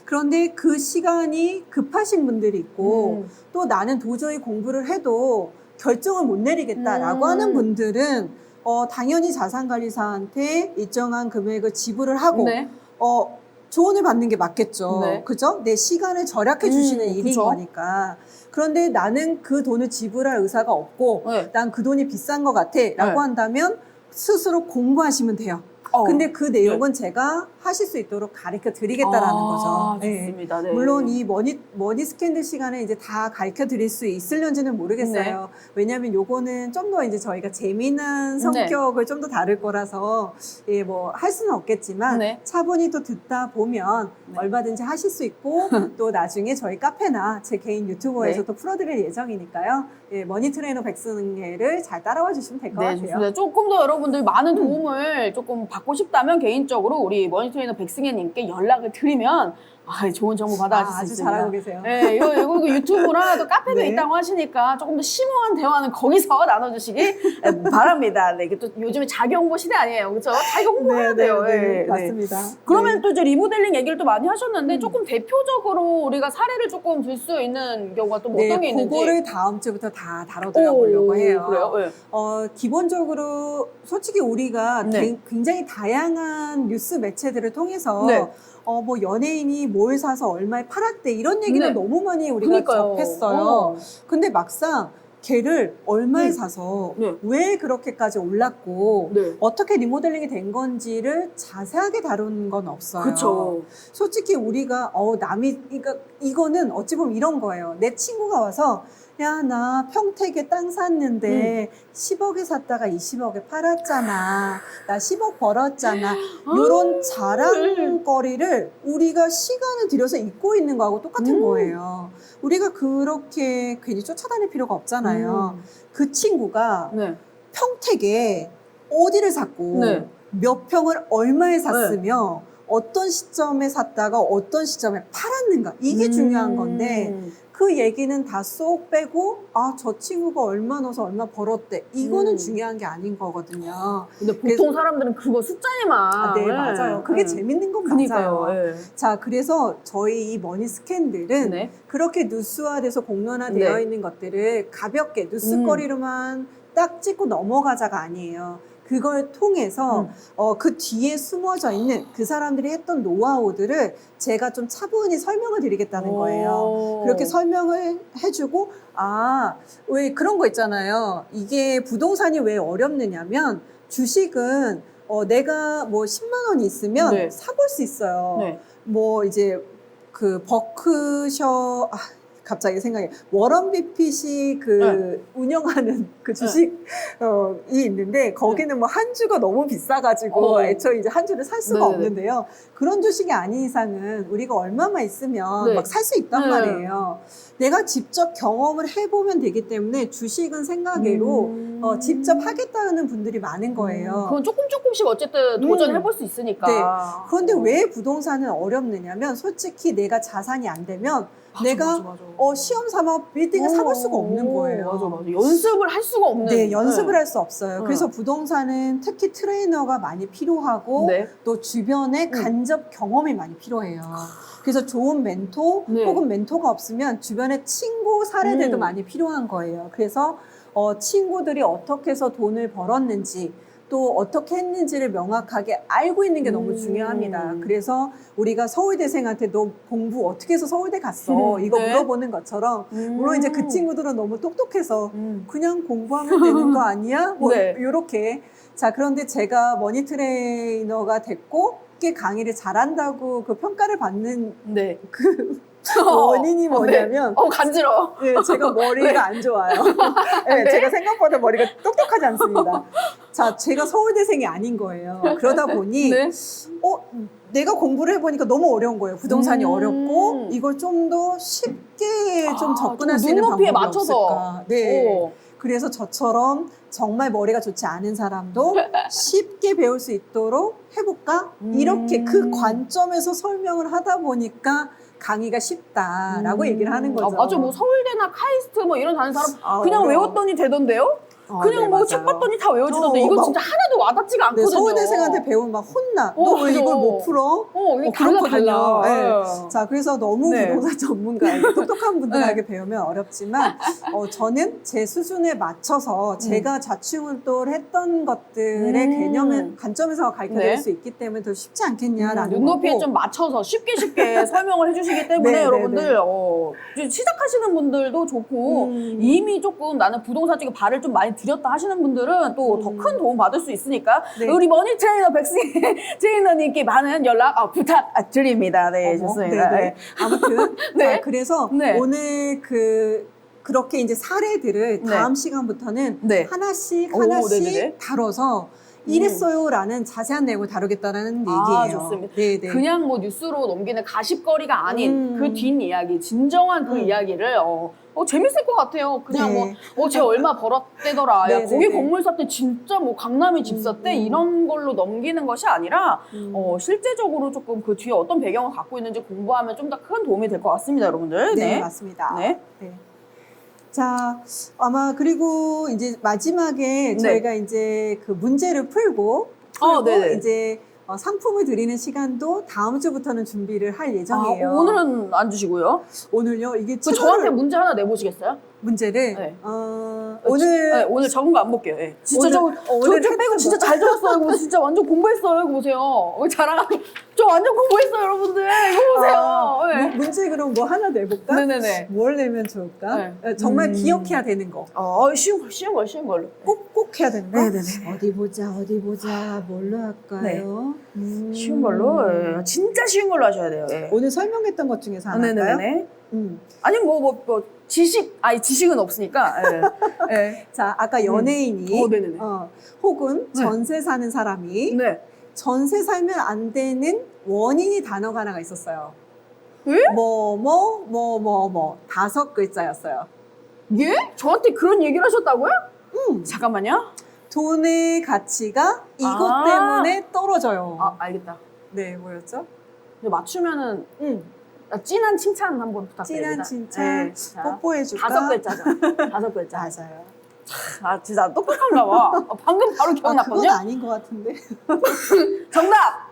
그런데 그 시간이 급하신 분들이 있고, 또 나는 도저히 공부를 해도 결정을 못 내리겠다라고 하는 분들은, 당연히 자산관리사한테 일정한 금액을 지불을 하고, 조언을 받는 게 맞겠죠. 그죠? 내 시간을 절약해 주시는 일인 그쵸? 거니까. 그런데 나는 그 돈을 지불할 의사가 없고, 난 그 돈이 비싼 것 같아. 라고 한다면 스스로 공부하시면 돼요. 근데 그 내용은 제가 하실 수 있도록 가르쳐 드리겠다라는 거죠. 좋습니다. 네. 물론 이 머니 스캔들 시간에 이제 다 가르쳐 드릴 수 있을런지는 모르겠어요. 왜냐하면 요거는 좀 더 이제 저희가 재미난 성격을 좀 더 다룰 거라서 예, 뭐 할 수는 없겠지만 차분히 또 듣다 보면 얼마든지 하실 수 있고 또 나중에 저희 카페나 제 개인 유튜버에서 또 풀어드릴 예정이니까요. 예, 머니 트레이너 백승혜를 잘 따라와 주시면 될 것 같아요. 좋습니다. 조금 더 여러분들 많은 도움을 조금 받고 싶다면 개인적으로 우리 머니 트레이너 백승혜님께 연락을 드리면 좋은 정보 받아가실 수 아주 있습니다. 잘하고 계세요. 네, 이거 유튜브나 또 카페도 있다고 하시니까 조금 더 심오한 대화는 거기서 나눠주시기 바랍니다. 네, 이게 또 요즘에 자기 홍보 시대 아니에요, 그렇죠? 자기 홍보해야 돼요. 맞습니다. 그러면 또 이제 리모델링 얘기를 또 많이 하셨는데 조금 대표적으로 우리가 사례를 조금 들 수 있는 경우가 또 어떤 게 있는지. 그거를 다음 주부터 다 다뤄드려 보려고 해요. 그래요? 네. 기본적으로 솔직히 우리가 굉장히 다양한 뉴스 매체들을 통해서 뭐 연예인이 뭘 사서 얼마에 팔았대 이런 얘기는 너무 많이 우리가 접했어요. 근데 막상 걔를 얼마에 사서 왜 그렇게까지 올랐고 어떻게 리모델링이 된 건지를 자세하게 다룬 건 없어요. 그쵸. 솔직히 우리가 남이 이거는 어찌 보면 이런 거예요. 내 친구가 와서 야, 나 평택에 땅 샀는데 10억에 샀다가 20억에 팔았잖아. 나 10억 벌었잖아. 이런 자랑거리를 우리가 시간을 들여서 잊고 있는 거하고 똑같은 거예요. 우리가 그렇게 괜히 쫓아다닐 필요가 없잖아요. 그 친구가 평택에 어디를 샀고 몇 평을 얼마에 샀으며 어떤 시점에 샀다가 어떤 시점에 팔았는가 이게 중요한 건데 그 얘기는 다 쏙 빼고 저 친구가 얼마 넣어서 얼마 벌었대 이거는 중요한 게 아닌 거거든요. 근데 보통 사람들은 그거 숫자에만 네, 맞아요. 그게 재밌는 건 맞아요. 자, 그래서 저희 이 머니 스캔들은 그렇게 뉴스화돼서 공론화되어 있는 것들을 가볍게 뉴스거리로만 딱 찍고 넘어가자가 아니에요. 그걸 통해서 그 뒤에 숨어져 있는 그 사람들이 했던 노하우들을 제가 좀 차분히 설명을 드리겠다는 거예요. 그렇게 설명을 해주고 왜 그런 거 있잖아요. 이게 부동산이 왜 어렵느냐면 주식은 내가 뭐 10만 원이 있으면 사볼 수 있어요. 뭐 이제 그 버크셔 갑자기 생각해. 워런 비핏이 운영하는 그 주식이 있는데 거기는 뭐 한 주가 너무 비싸가지고 애초에 이제 한 주를 살 수가 없는데요. 그런 주식이 아닌 이상은 우리가 얼마만 있으면 막 살 수 있단 말이에요. 내가 직접 경험을 해보면 되기 때문에 주식은 생각외로 직접 하겠다는 분들이 많은 거예요. 그건 조금씩 어쨌든 도전해볼 수 있으니까. 그런데 왜 부동산은 어렵느냐면 솔직히 내가 자산이 안 되면 내가 시험 삼아 빌딩을 사볼 수가 없는 거예요. 맞아. 연습을 할 수가 없는. 연습을 할 수 없어요. 그래서 부동산은 특히 트레이너가 많이 필요하고 또 주변에 간접 경험이 많이 필요해요. 그래서 좋은 멘토 혹은 멘토가 없으면 주변에 친구 사례들도 많이 필요한 거예요. 그래서 친구들이 어떻게 해서 돈을 벌었는지 또 어떻게 했는지를 명확하게 알고 있는 게 너무 중요합니다. 그래서 우리가 서울대생한테 너 공부 어떻게 해서 서울대 갔어? 이거 물어보는 것처럼 물론 이제 그 친구들은 너무 똑똑해서 그냥 공부하면 되는 거 아니야? 뭐 이렇게. 자, 그런데 제가 머니 트레이너가 됐고 꽤 강의를 잘한다고 그 평가를 받는 그 원인이 뭐냐면 간지러워. 제가 머리가 안 좋아요. 제가 생각보다 머리가 똑똑하지 않습니다. 자, 제가 서울대생이 아닌 거예요. 그러다 보니 내가 공부를 해보니까 너무 어려운 거예요. 부동산이 어렵고 이걸 좀 더 쉽게 좀 접근할 수 있는 방법이 없을까. 그래서 저처럼 정말 머리가 좋지 않은 사람도 쉽게 배울 수 있도록 해볼까? 이렇게 그 관점에서 설명을 하다 보니까 강의가 쉽다라고 얘기를 하는 거죠. 맞아. 뭐 서울대나 카이스트 뭐 이런 다니는 사람 그냥 외웠더니 되던데요? 그냥 뭐 책 봤더니 다 외워지던데 이건 진짜 하나도 와닿지가 않거든요. 서울대생한테 배우면 막 혼나. 너 왜 이걸 못 풀어? 그렇거든요. 자, 그래서 너무 부동산 전문가, 똑똑한 분들에게 배우면 어렵지만 저는 제 수준에 맞춰서 제가 자충우돌 했던 것들의 개념의 관점에서 가르쳐드릴 수 있기 때문에 더 쉽지 않겠냐라는 눈높이에 거고. 좀 맞춰서 쉽게 설명을 해주시기 때문에 여러분들 시작하시는 분들도 좋고 이미 조금 나는 부동산 쪽에 발을 좀 많이 드렸다 하시는 분들은 또 더 큰 도움 받을 수 있으니까 네. 우리 머니 트레이너 백승희 트레이너님께 많은 연락 부탁드립니다. 네, 좋습니다. 네네. 네. 아무튼 네. 자, 그래서 네. 오늘 그렇게 이제 사례들을 네. 다음 시간부터는 네. 하나씩 오, 네네네. 다뤄서 이랬어요라는 자세한 내용을 다루겠다는 아, 얘기예요. 좋습니다. 네네. 그냥 뭐 뉴스로 넘기는 가십거리가 아닌 그 뒷이야기, 진정한 그 이야기를 재밌을 것 같아요. 그냥 네. 쟤 얼마 벌었대더라. 야, 네, 거기 네, 네. 건물 샀대. 진짜 뭐 강남이 집 샀대. 이런 걸로 넘기는 것이 아니라 실제적으로 조금 그 뒤에 어떤 배경을 갖고 있는지 공부하면 좀 더 큰 도움이 될 것 같습니다, 여러분들. 네, 맞습니다. 네. 네. 자, 아마 그리고 이제 마지막에 네. 저희가 이제 그 문제를 풀고 네네. 이제 상품을 드리는 시간도 다음 주부터는 준비를 할 예정이에요. 오늘은 안 주시고요. 오늘요? 이게 그 저한테 문제 하나 내보시겠어요? 문제를 네. 오늘 오늘 적은 거 안 볼게요. 예. 진짜 오늘 저 빼고 진짜 잘 들었어요. 이거 진짜 완전 공부했어요. 이거 보세요. 자랑하고 저 완전 공부했어요, 여러분들. 이거 보세요. 예. 문제 그럼 뭐 하나 내볼까? 네네네. 뭘 내면 좋을까? 네. 정말 기억해야 되는 거. 쉬운 걸로. 꼭 해야 되는 거? 네네네. 어디 보자. 뭘로 할까요? 쉬운 걸로. 예. 진짜 쉬운 걸로 하셔야 돼요. 예. 오늘 설명했던 것 중에서 하나 할까요? 네네네. 아니 지식은 없으니까. 예. 예. 자, 아까 연예인이 네네네. 혹은 네. 전세 사는 사람이 네. 전세 살면 안 되는 원인이 단어가 하나가 있었어요. 예? 뭐 5글자였어요. 예? 저한테 그런 얘기를 하셨다고요? 잠깐만요. 돈의 가치가 이것 아. 때문에 떨어져요. 알겠다. 네, 뭐였죠? 이제 맞추면은 진한 칭찬 한번 부탁드립니다. 진한 칭찬, 네, 자, 뽀뽀해줄까? 5글자죠. 5글자. 맞아요. 진짜 똑똑한가 봐. 방금 바로 그건 기억났거든요. 아닌 것 같은데. 정답!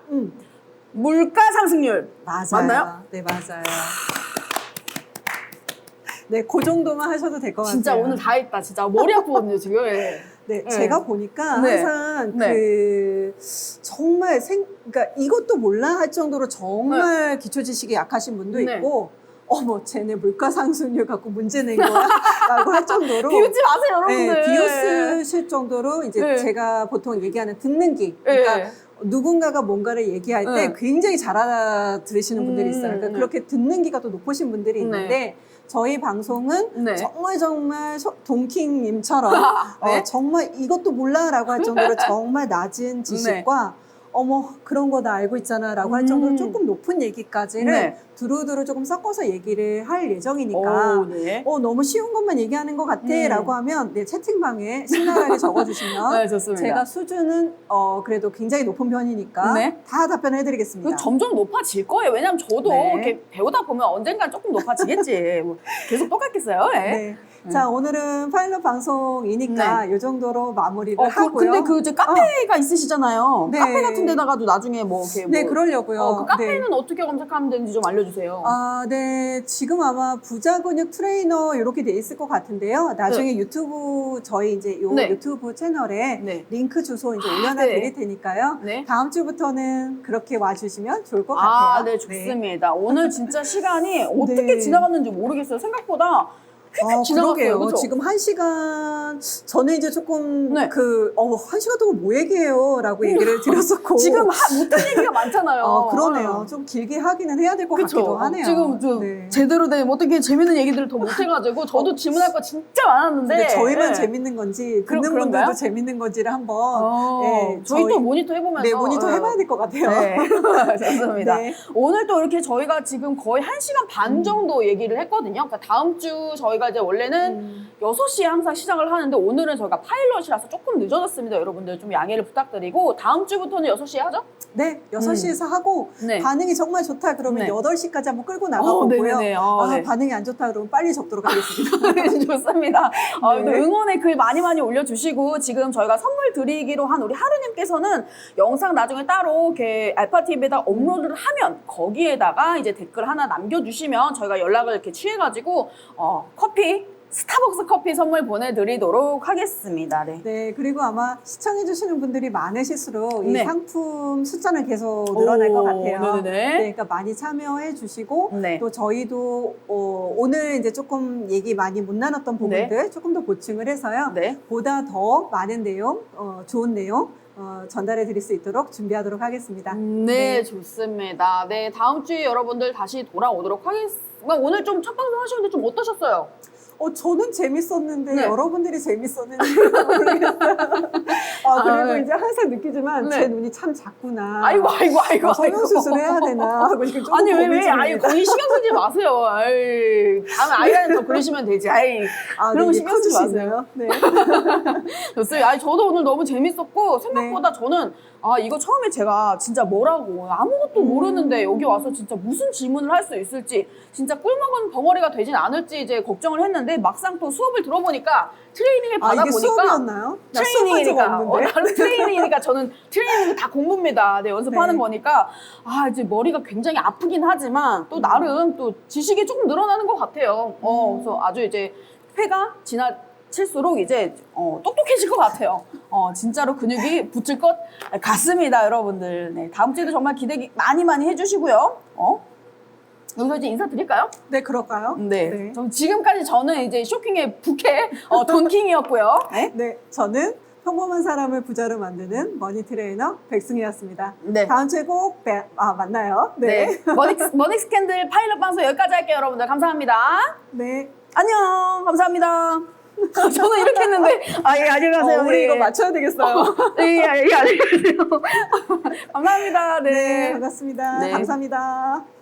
물가 상승률. 맞아요. 맞나요? 네, 맞아요. 네, 그 정도만 하셔도 될 것 같아요. 진짜 오늘 다 했다. 진짜 머리 아프거든요, 지금. 예. 네, 네. 제가 보니까 네. 항상 네. 정말 그러니까 이것도 몰라 할 정도로 정말 기초 지식이 약하신 분도 네. 있고, 어머, 쟤네 물가 상승률 갖고 문제 낸 거야? 라고 할 정도로. 비웃지 마세요, 여러분들. 네, 비웃으실 정도로 이제 네. 제가 보통 얘기하는 듣는 귀. 그러니까 네. 누군가가 뭔가를 얘기할 때 네. 굉장히 잘 알아들으시는 분들이 있어요. 그러니까 네. 그렇게 듣는 귀가 또 높으신 분들이 있는데 저희 방송은 네. 정말 동킹님처럼 네. 정말 이것도 몰라라고 할 정도로 정말 낮은 지식과 어머 그런 거 나 알고 있잖아 라고 할 정도로 조금 높은 얘기까지를 네. 두루두루 조금 섞어서 얘기를 할 예정이니까 네. 너무 쉬운 것만 얘기하는 것 같아 라고 하면 네, 채팅방에 신랄하게 적어주시면 네, 좋습니다. 제가 수준은 그래도 굉장히 높은 편이니까 네. 다 답변을 해드리겠습니다. 점점 높아질 거예요. 왜냐면 저도 네. 이렇게 배우다 보면 언젠간 조금 높아지겠지. 뭐 계속 똑같겠어요. 예. 네. 자, 오늘은 파일럿 방송이니까 이 정도로 마무리를 하고요. 근데 그 이제 카페가 있으시잖아요. 네. 카페 같은 데다가도 나중에 뭐 이렇게 네, 그러려고요. 그 카페는 어떻게 검색하면 되는지 좀 알려주세요. 네. 지금 아마 부자 근육 트레이너 이렇게 돼 있을 것 같은데요. 나중에 유튜브 저희 이제 요 네. 유튜브 채널에 네. 링크 주소 이제 올려놔 네. 드릴 테니까요. 네. 다음 주부터는 그렇게 와주시면 좋을 것 같아요. 네, 좋습니다. 오늘 진짜 시간이 어떻게 네. 지나갔는지 모르겠어요. 생각보다 휙휙 지나갔어요. 그러게요. 그쵸? 지금 1시간 전에 이제 조금 네. 1시간 동안 뭐 얘기해요? 라고 얘기를 드렸었고. 지금 못한 얘기가 많잖아요. 그러네요. 좀 길게 하기는 해야 될 것 그쵸? 같기도 하네요. 지금 좀 네. 제대로 된 어떻게 재밌는 얘기들을 더 못해가지고 저도 질문할 거 진짜 많았는데 근데 저희만 네. 재밌는 건지 듣는 그런가요? 분들도 재밌는 건지를 한번 저희 또 모니터 해보면서 네, 모니터 해봐야 될 것 같아요. 네, 좋습니다. 네. 오늘 또 이렇게 저희가 지금 거의 1시간 반 정도 얘기를 했거든요. 그러니까 다음 주 저희가 이제 원래는 6시에 항상 시작을 하는데 오늘은 저희가 파일럿이라서 조금 늦어졌습니다. 여러분들 좀 양해를 부탁드리고 다음 주부터는 6시에 하죠? 네, 6시에서 하고 네. 반응이 정말 좋다 그러면 네. 8시까지 한번 끌고 나가보고요. 네네네. 네. 반응이 안 좋다 그러면 빨리 접도록 하겠습니다. 좋습니다. 네. 또 응원의 글 많이 올려주시고 지금 저희가 선물 드리기로 한 우리 하루님께서는 영상 나중에 따로 이렇게 알파TV에다 업로드를 하면 거기에다가 이제 댓글 하나 남겨주시면 저희가 연락을 이렇게 취해가지고 커피 스타벅스 커피 선물 보내드리도록 하겠습니다. 네. 네, 그리고 아마 시청해주시는 분들이 많으실수록 이 네. 상품 숫자는 계속 늘어날 것 같아요. 네네네. 네, 그러니까 많이 참여해 주시고 네. 또 저희도 오늘 이제 조금 얘기 많이 못 나눴던 부분들 조금 더 보충을 해서요. 네. 보다 더 많은 내용, 좋은 내용 전달해 드릴 수 있도록 준비하도록 하겠습니다. 네, 좋습니다. 네, 다음 주에 여러분들 다시 돌아오도록 하겠습니다. 오늘 좀 첫 방송 하시는데 좀 어떠셨어요? 저는 재밌었는데 네. 여러분들이 재밌었는지 모르겠어요. 그리고 네. 이제 항상 느끼지만 네. 제 눈이 참 작구나. 아이고. 성형수술 해야 되나 하고 이렇게 조금 아니, 왜, 고민 중입니다. 아니, 거의 신경 쓰지 마세요. 아이, 다음에 아이라인 더 그리시면 되지. 아이, 그런 거 네, 신경 쓰지 마세요. 커지시나요? 네. 좋습니다. 아니, 저도 오늘 너무 재밌었고, 생각보다 저는, 이거 처음에 제가 진짜 뭐라고, 아무것도 모르는데 여기 와서 진짜 무슨 질문을 할 수 있을지, 진짜 꿀먹은 벙어리가 되진 않을지 이제 걱정을 했는데, 막상 또 수업을 들어보니까 트레이닝을 이게 받아보니까, 수업이었나요? 나 수업한 적 트레이닝이니까. 없는데. 나는 트레이닝이니까 저는 트레이닝은 다 공부입니다. 네, 연습하는 네. 거니까. 이제 머리가 굉장히 아프긴 하지만 또 나름 또 지식이 조금 늘어나는 것 같아요. 그래서 아주 이제 회가 지나칠수록 이제 똑똑해질 것 같아요. 진짜로 근육이 붙을 것 같습니다, 여러분들. 네, 다음 주에도 정말 기대 많이 해주시고요. 여기서 이제 인사드릴까요? 네, 그럴까요? 네. 그럼 지금까지 저는 이제 쇼킹의 부캐 돈킹이었고요. 네. 네, 저는 평범한 사람을 부자로 만드는 머니 트레이너 백승희였습니다. 네. 다음 주에 꼭 만나요. 네. 머닉 스캔들 파일럿 방송 여기까지 할게요, 여러분들. 감사합니다. 네. 안녕. 감사합니다. 저는 이렇게 했는데, 예, 안녕하세요. 우리 예. 이거 맞춰야 되겠어요. 예, 안녕하세요. 감사합니다. 네, 네. 반갑습니다. 네. 감사합니다.